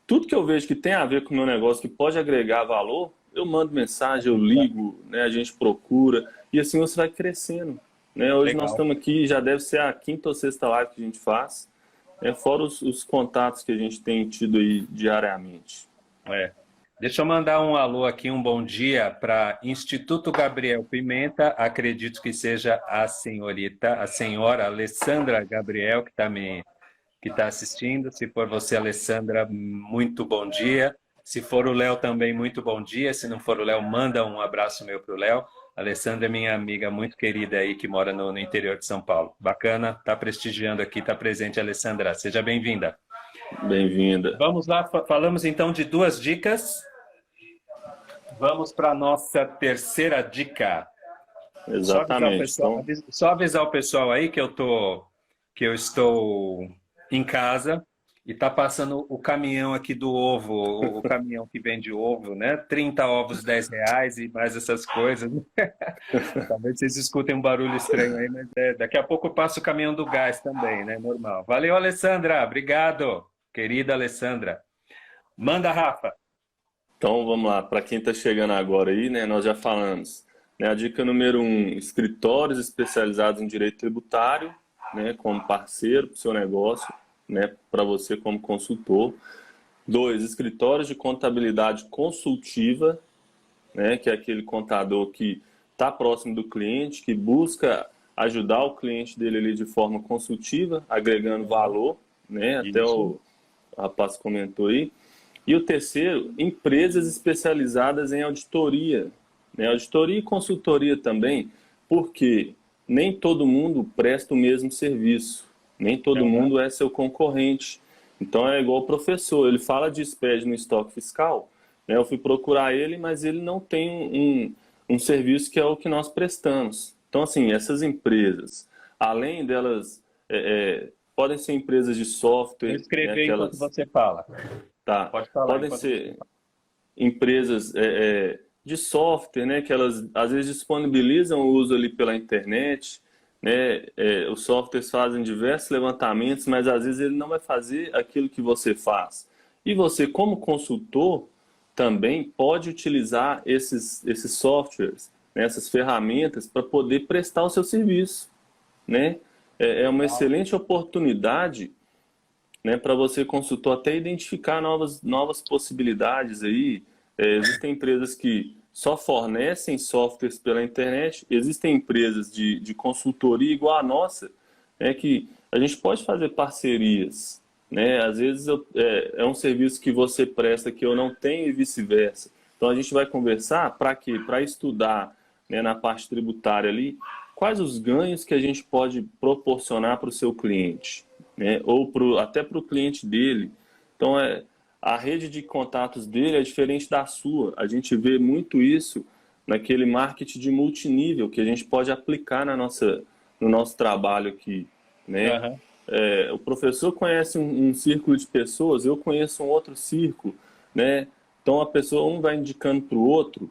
Tudo que eu vejo que tem a ver com o meu negócio, que pode agregar valor, eu mando mensagem, eu ligo, né, a gente procura, e assim você vai crescendo. Né? Hoje nós Legal. estamos aqui, já deve ser a quinta ou sexta live que a gente faz, fora os contatos que a gente tem tido aí diariamente. É. Deixa eu mandar um alô aqui, um bom dia para Instituto Gabriel Pimenta. Acredito que seja a senhorita, a senhora Alessandra Gabriel que tá assistindo. Se for você, Alessandra, muito bom dia. Se for o Léo também, muito bom dia. Se não for o Léo, manda um abraço meu para o Léo. A Alessandra é minha amiga muito querida aí, que mora no interior de São Paulo. Bacana, tá prestigiando aqui, tá presente, Alessandra. Seja bem-vinda. Bem-vinda. Vamos lá, falamos então de duas dicas. Vamos para a nossa terceira dica. Exatamente. Então, Só avisar o pessoal aí que eu estou em casa e tá passando o caminhão aqui do ovo, o caminhão que vende ovo, né? 30 ovos, R$ 10 e mais essas coisas. Talvez vocês escutem um barulho estranho aí, mas daqui a pouco passa o caminhão do gás também, né? Normal. Valeu, Alessandra. Obrigado, querida Alessandra. Manda, Rafa. então vamos lá. Para quem está chegando agora aí, né, nós já falamos. Né, a dica número 1, escritórios especializados em direito tributário, né, como parceiro para o seu negócio, né, para você como consultor. 2, escritórios de contabilidade consultiva, né, que é aquele contador que está próximo do cliente, que busca ajudar o cliente dele ali de forma consultiva, agregando valor, né, até o rapaz comentou aí. E o terceiro, empresas especializadas em auditoria, né, auditoria e consultoria também, porque nem todo mundo presta o mesmo serviço, nem todo mundo é seu concorrente. Então é igual o professor, ele fala de SPED no estoque fiscal, né, eu fui procurar ele, mas ele não tem um serviço que é o que nós prestamos. Então, assim, essas empresas, além delas, podem ser empresas de software, Vou escrever né, enquanto você fala. tá, Pode falar podem enquanto ser empresas de software, né, que elas às vezes disponibilizam o uso ali pela internet, né, os softwares fazem diversos levantamentos, mas às vezes ele não vai fazer aquilo que você faz. E você, como consultor, também pode utilizar esses softwares, né, essas ferramentas para poder prestar o seu serviço, né? É uma excelente oportunidade, né, para você, consultor, até identificar novas possibilidades aí. Existem empresas que só fornecem softwares pela internet, existem empresas de consultoria igual a nossa, né, que a gente pode fazer parcerias, né? Às vezes é um serviço que você presta que eu não tenho e vice-versa. Então a gente vai conversar para quê? Para estudar, né, na parte tributária ali, quais os ganhos que a gente pode proporcionar para o seu cliente, né? Ou até para o cliente dele. Então, a rede de contatos dele é diferente da sua. A gente vê muito isso naquele marketing de multinível que a gente pode aplicar no nosso trabalho aqui, né? Uhum. O professor conhece um círculo de pessoas, eu conheço um outro círculo, né? Então, a pessoa, um vai indicando para o outro,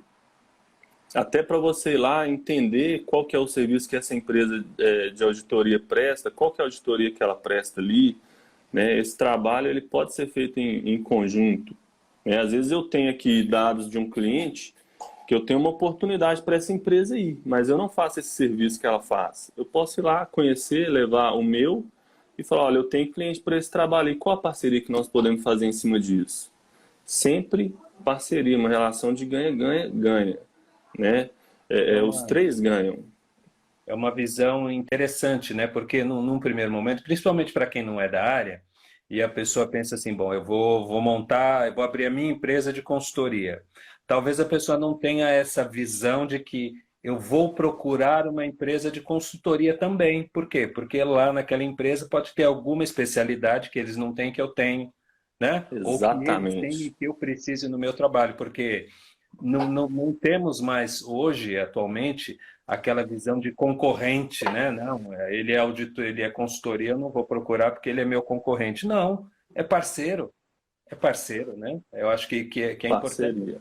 até para você ir lá entender qual que é o serviço que essa empresa de auditoria presta, qual que é a auditoria que ela presta ali, né? Esse trabalho ele pode ser feito em conjunto, né? Às vezes eu tenho aqui dados de um cliente que eu tenho uma oportunidade para essa empresa aí, mas eu não faço esse serviço que ela faz. Eu posso ir lá conhecer, levar o meu e falar, olha, eu tenho cliente para esse trabalho e qual a parceria que nós podemos fazer em cima disso? Sempre parceria, uma relação de ganha-ganha-ganha, né? Os três ganham. É uma visão interessante, né? Porque num primeiro momento, principalmente para quem não é da área, e a pessoa pensa assim, bom, eu vou montar, eu vou abrir a minha empresa de consultoria. Talvez a pessoa não tenha essa visão de que eu vou procurar uma empresa de consultoria também. Por quê? Porque lá naquela empresa pode ter alguma especialidade que eles não têm que eu tenho, né? Ou que eles têm e Exatamente. que eu preciso no meu trabalho, porque não temos mais hoje, atualmente, aquela visão de concorrente, né? Não, ele é auditor, ele é consultoria, eu não vou procurar porque ele é meu concorrente. Não, é parceiro, né? Eu acho que é importante. Parceria.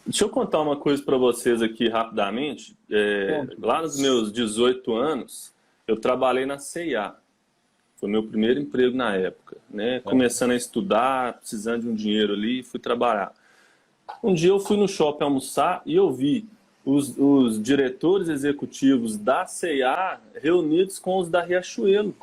Deixa eu contar uma coisa para vocês aqui rapidamente. Ponto. Lá nos meus 18 anos, eu trabalhei na CIA. Foi meu primeiro emprego na época, né? Começando a estudar, precisando de um dinheiro ali, fui trabalhar. Um dia eu fui no shopping almoçar e eu vi os diretores executivos da CIA reunidos com os da Riachuelo.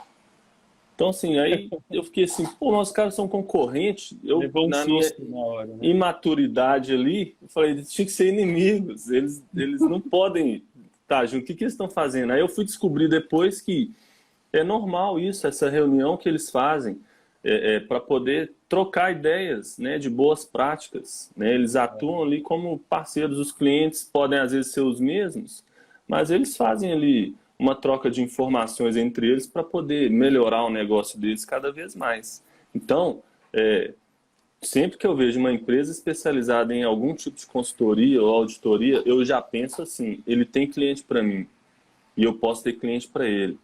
Então, assim, aí eu fiquei assim, pô, nossos caras são concorrentes. Eu, Levou um na minha susto na hora, né? imaturidade ali, eu falei, eles tinham que ser inimigos, eles não podem estar juntos. O que eles estão fazendo? Aí eu fui descobrir depois que é normal isso, essa reunião que eles fazem. para poder trocar ideias, né, de boas práticas, né? Eles atuam ali como parceiros, os clientes podem às vezes ser os mesmos, mas eles fazem ali uma troca de informações entre eles para poder melhorar o negócio deles cada vez mais. Então, sempre que eu vejo uma empresa especializada em algum tipo de consultoria ou auditoria, eu já penso assim, ele tem cliente para mim e eu posso ter cliente para ele.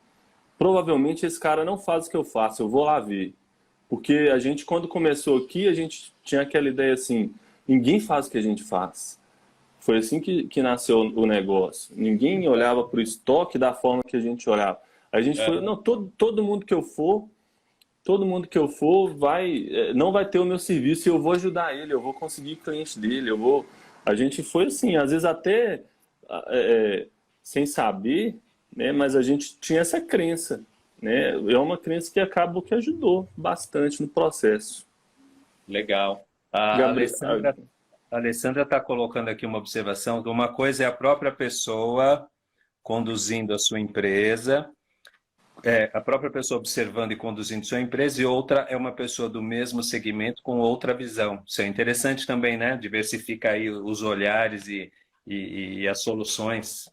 Provavelmente esse cara não faz o que eu faço, eu vou lá ver. Porque a gente, quando começou aqui, a gente tinha aquela ideia assim, ninguém faz o que a gente faz. Foi assim que nasceu o negócio. Ninguém olhava para o estoque da forma que a gente olhava. A gente foi, Aham. não, todo mundo que eu for, todo mundo que eu for não vai ter o meu serviço e eu vou ajudar ele, eu vou conseguir cliente dele, eu vou. A gente foi assim, às vezes até sem saber, né? Mas a gente tinha essa crença, né? É uma crença que acabou que ajudou bastante no processo. Legal. A Gabriel, Alessandra está colocando aqui uma observação de uma coisa é a própria pessoa conduzindo a sua empresa, a própria pessoa observando e conduzindo sua empresa, e outra é uma pessoa do mesmo segmento com outra visão. Isso é interessante também, né? Diversifica aí os olhares e as soluções.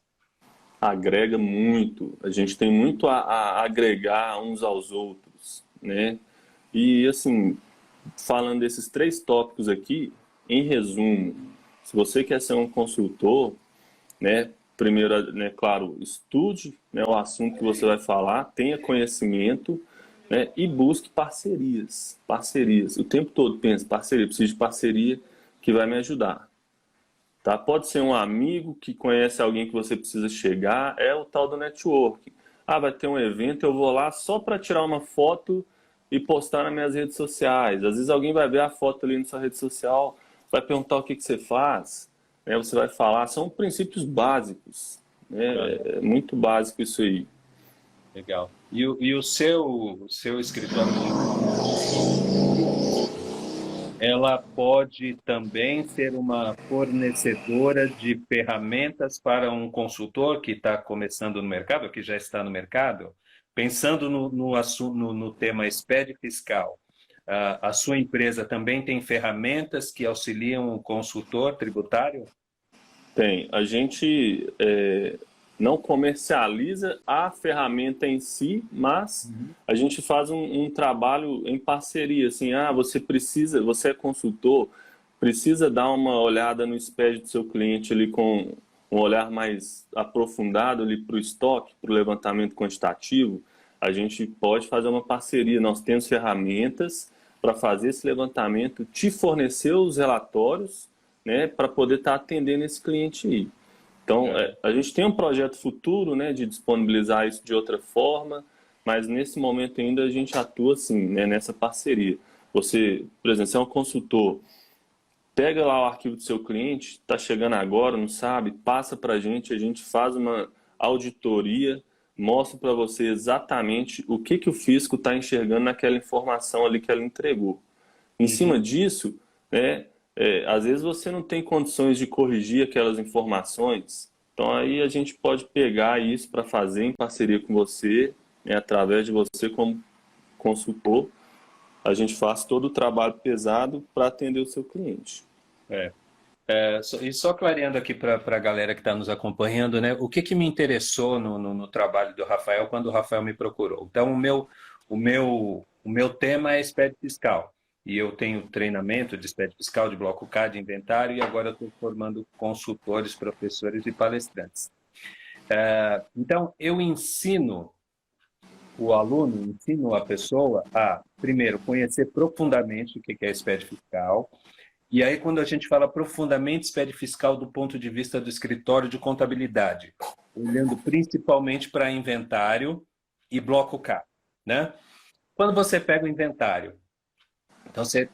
agrega muito. A gente tem muito a agregar uns aos outros, né? E assim, falando desses três tópicos aqui, em resumo, se você quer ser um consultor, né? Primeiro, né, claro, estude, né, o assunto que você vai falar, tenha conhecimento, né, e busque parcerias. Parcerias. O tempo todo pensa, parceria, preciso de parceria que vai me ajudar. Tá? Pode ser um amigo que conhece alguém que você precisa chegar, é o tal do networking. Ah, vai ter um evento, eu vou lá só para tirar uma foto e postar nas minhas redes sociais. Às vezes alguém vai ver a foto ali na sua rede social, vai perguntar o que você faz, né? Você vai falar, são princípios básicos, né? Aham. É muito básico isso aí. Legal. E o seu escritório de ela pode também ser uma fornecedora de ferramentas para um consultor que está começando no mercado, que já está no mercado, pensando no tema SPED fiscal. A sua empresa também tem ferramentas que auxiliam o consultor tributário? Tem. A gente não comercializa a ferramenta em si, mas Uhum. a gente faz um trabalho em parceria. Assim, você precisa, você é consultor, precisa dar uma olhada no SPED do seu cliente ali com um olhar mais aprofundado ali para o estoque, para o levantamento quantitativo. A gente pode fazer uma parceria. Nós temos ferramentas para fazer esse levantamento, te fornecer os relatórios, né, para poder estar atendendo esse cliente aí. Então, É. a gente tem um projeto futuro, né, de disponibilizar isso de outra forma, mas nesse momento ainda a gente atua assim, né, nessa parceria. Você, por exemplo, você é um consultor, pega lá o arquivo do seu cliente, está chegando agora, não sabe, passa para a gente faz uma auditoria, mostra para você exatamente o que o fisco está enxergando naquela informação ali que ela entregou. Em cima Uhum. disso, né, às vezes você não tem condições de corrigir aquelas informações, então aí a gente pode pegar isso para fazer em parceria com você, né, através de você como consultor, a gente faz todo o trabalho pesado para atender o seu cliente. É. E só clareando aqui para a galera que está nos acompanhando, né? O que que me interessou no trabalho do Rafael quando o Rafael me procurou? Então, o meu tema é SPED fiscal. E eu tenho treinamento de SPED fiscal, de bloco K, de inventário, e agora eu estou formando consultores, professores e palestrantes. Então, eu ensino o aluno, ensino a pessoa a, primeiro, conhecer profundamente o que que é SPED fiscal, e aí, quando a gente fala profundamente SPED fiscal do ponto de vista do escritório de contabilidade, olhando principalmente para inventário e bloco K, né? Quando você pega o inventário, então você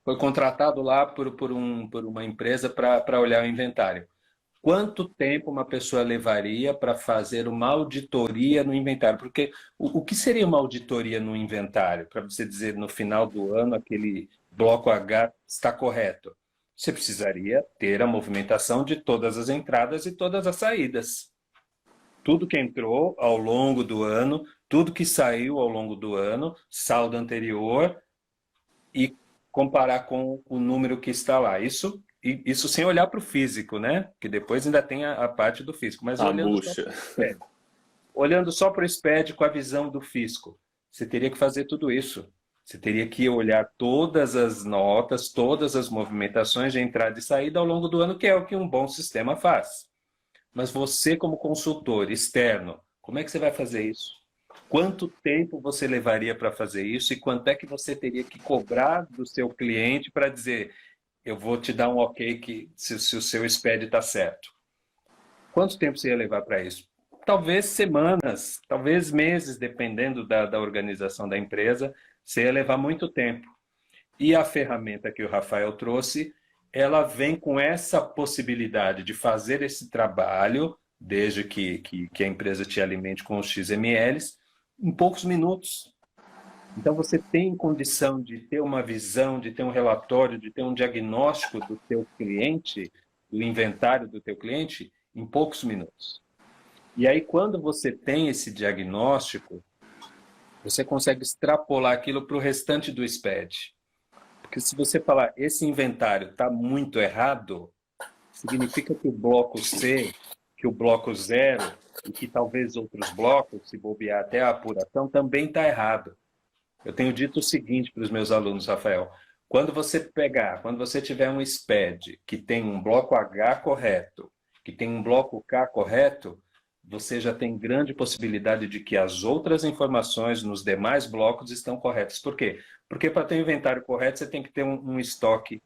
foi contratado lá por uma empresa para olhar o inventário. Quanto tempo uma pessoa levaria para fazer uma auditoria no inventário? Porque o que seria uma auditoria no inventário? Para você dizer no final do ano aquele bloco H está correto. Você precisaria ter a movimentação de todas as entradas e todas as saídas. Tudo que entrou ao longo do ano, tudo que saiu ao longo do ano, saldo anterior, e comparar com o número que está lá. Isso sem olhar para o físico, né? Que depois ainda tem a parte do físico, mas A olhando só bucha. olhando só para o SPED com a visão do fisco, você teria que fazer tudo isso. Você teria que olhar todas as notas, todas as movimentações de entrada e saída ao longo do ano, que é o que um bom sistema faz. Mas você, como consultor externo, como é que você vai fazer isso? Quanto tempo você levaria para fazer isso e quanto é que você teria que cobrar do seu cliente para dizer, eu vou te dar um ok que se o seu SPED está certo? Quanto tempo você ia levar para isso? Talvez semanas, talvez meses, dependendo da organização da empresa, você ia levar muito tempo. E a ferramenta que o Rafael trouxe, ela vem com essa possibilidade de fazer esse trabalho, desde que a empresa te alimente com os XMLs, em poucos minutos. Então você tem condição de ter uma visão, de ter um relatório, de ter um diagnóstico do teu cliente, do inventário do teu cliente, em poucos minutos. E aí, quando você tem esse diagnóstico, você consegue extrapolar aquilo para o restante do SPED. Porque se você falar, esse inventário está muito errado, significa que o bloco C, que o bloco zero, e que talvez outros blocos, se bobear até a apuração, também está errado. Eu tenho dito o seguinte para os meus alunos, Rafael, quando você tiver um SPED que tem um bloco H correto, que tem um bloco K correto, você já tem grande possibilidade de que as outras informações nos demais blocos estão corretas. Por quê? Porque para ter um inventário correto, você tem que ter um estoque,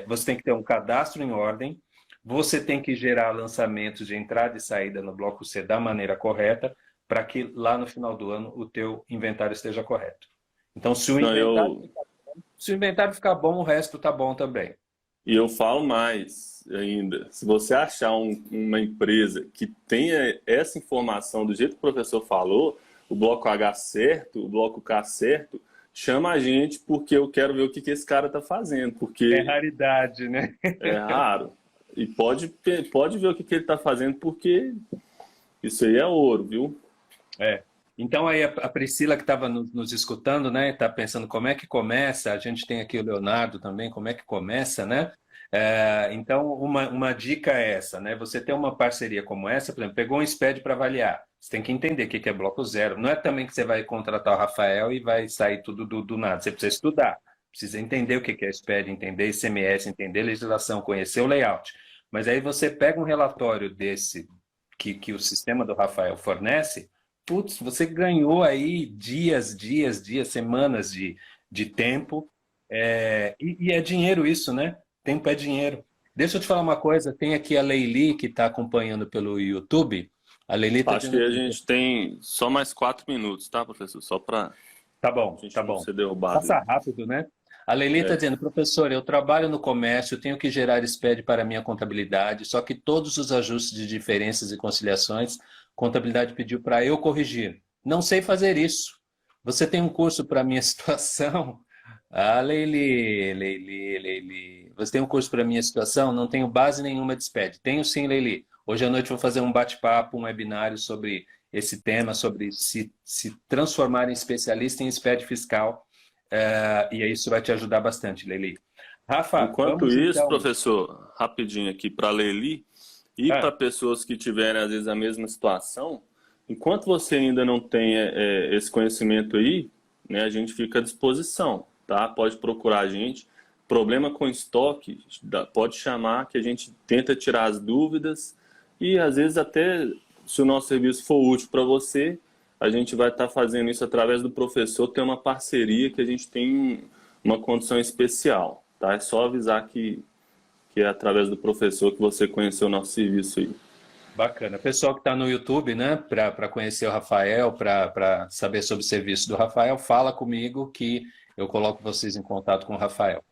você tem que ter um cadastro em ordem, você tem que gerar lançamentos de entrada e saída no bloco C da maneira correta, para que lá no final do ano o teu inventário esteja correto. Então, Não, se o inventário ficar bom, o resto está bom também. e eu falo mais ainda. Se você achar uma empresa que tenha essa informação do jeito que o professor falou, o bloco H certo, o bloco K certo, chama a gente porque eu quero ver o que esse cara está fazendo, É porque raridade, né? é raro. E pode ver o que ele está fazendo, porque isso aí é ouro, viu? É. Então aí a Priscila que estava nos escutando, né, está pensando como é que começa. A gente tem aqui o Leonardo também, como é que começa, né? Então uma dica é essa, né? Você tem uma parceria como essa, por exemplo, pegou um SPED para avaliar. Você tem que entender o que é bloco zero. Não é também que você vai contratar o Rafael e vai sair tudo do nada. Você precisa estudar, precisa entender o que é SPED, entender ICMS, entender legislação, conhecer o layout. Mas aí você pega um relatório desse que o sistema do Rafael fornece. Putz, você ganhou aí dias, semanas de tempo. E é dinheiro isso, né? Tempo é dinheiro. Deixa eu te falar uma coisa, tem aqui a Leili que está acompanhando pelo YouTube. A Leili está Acho que dizendo a assim, gente tem só mais 4 minutos, tá, professor? Só para tá a bom, tá gente não bom. ser derrubado Passa aí. rápido, né? A Leili está É. dizendo, professor, eu trabalho no comércio, tenho que gerar SPED para a minha contabilidade, só que todos os ajustes de diferenças e conciliações, contabilidade pediu para eu corrigir. Não sei fazer isso. Você tem um curso para a minha situação? Ah, Leili. Você tem um curso para a minha situação? Não tenho base nenhuma de SPED. Tenho sim, Leili. Hoje à noite vou fazer um bate-papo, um webinário sobre esse tema, sobre se transformar em especialista em SPED fiscal. E aí isso vai te ajudar bastante, Leili. Rafa, Enquanto vamos isso, então. professor, rapidinho aqui para a Leli e para Ah, pessoas que tiverem às vezes a mesma situação, enquanto você ainda não tem esse conhecimento aí, né, a gente fica à disposição, tá? Pode procurar a gente. Problema com estoque, pode chamar que a gente tenta tirar as dúvidas e às vezes até se o nosso serviço for útil para você, a gente vai estar fazendo isso através do professor, tem uma parceria que a gente tem uma condição especial, tá? É só avisar que é através do professor que você conheceu o nosso serviço aí. bacana. Pessoal que está no YouTube, né, para conhecer o Rafael, para saber sobre o serviço do Rafael, fala comigo que eu coloco vocês em contato com o Rafael.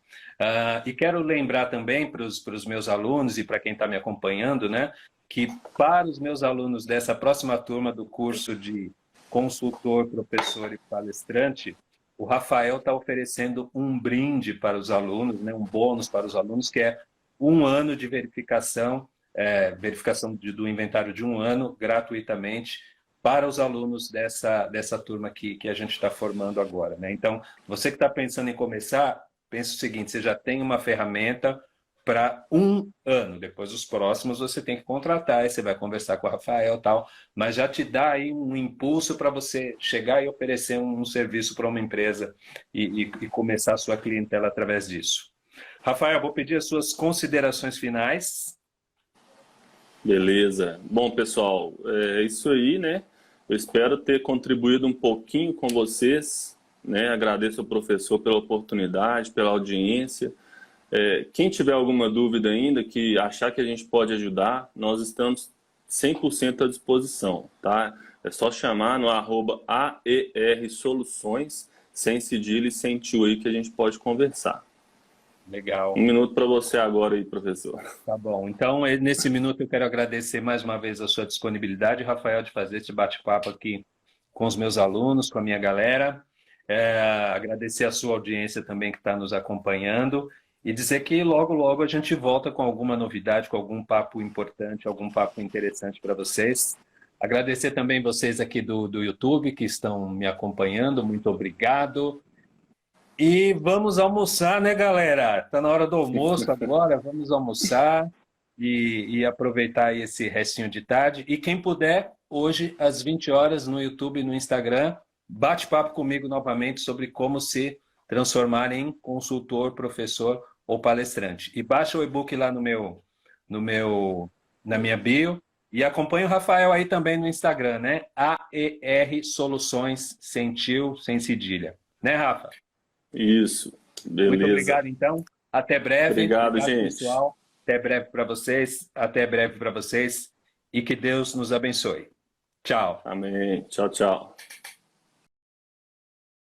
E quero lembrar também para os meus alunos e para quem está me acompanhando, né, que para os meus alunos dessa próxima turma do curso de consultor, professor e palestrante, o Rafael está oferecendo um brinde para os alunos, né, um bônus para os alunos, que é um ano de verificação do inventário de um ano, gratuitamente, para os alunos dessa turma que a gente está formando agora, né? Então, você que está pensando em começar, pense o seguinte, você já tem uma ferramenta para 1 ano. Depois, os próximos, você tem que contratar, aí você vai conversar com o Rafael e tal, mas já te dá aí um impulso para você chegar e oferecer um serviço para uma empresa e começar a sua clientela através disso. Rafael, vou pedir as suas considerações finais. Beleza. Bom, pessoal, é isso aí, né? Eu espero ter contribuído um pouquinho com vocês, né? Agradeço ao professor pela oportunidade, pela audiência. Quem tiver alguma dúvida ainda, que achar que a gente pode ajudar, nós estamos 100% à disposição, tá? É só chamar no @AERSoluções, sem cedilha e sem tio aí, que a gente pode conversar. Legal. 1 minuto para você agora aí, professor. Tá bom. Então, nesse minuto, eu quero agradecer mais uma vez a sua disponibilidade, Rafael, de fazer esse bate-papo aqui com os meus alunos, com a minha galera. Agradecer a sua audiência também que está nos acompanhando e dizer que logo, logo a gente volta com alguma novidade, com algum papo importante, algum papo interessante para vocês. Agradecer também vocês aqui do YouTube que estão me acompanhando. Muito obrigado. E vamos almoçar, né, galera? Tá na hora do almoço agora, vamos almoçar e aproveitar aí esse restinho de tarde. E quem puder, hoje, às 20 horas, no YouTube e no Instagram, bate papo comigo novamente sobre como se transformar em consultor, professor ou palestrante. E baixa o e-book lá na minha bio. E acompanha o Rafael aí também no Instagram, né? AER Soluções, sem tio, sem cedilha. Né, Rafa? Isso, beleza. Muito obrigado, então. Até breve. Obrigado, gente. Pessoal. Até breve para vocês. Até breve para vocês. E que Deus nos abençoe. Tchau. Amém. Tchau, tchau.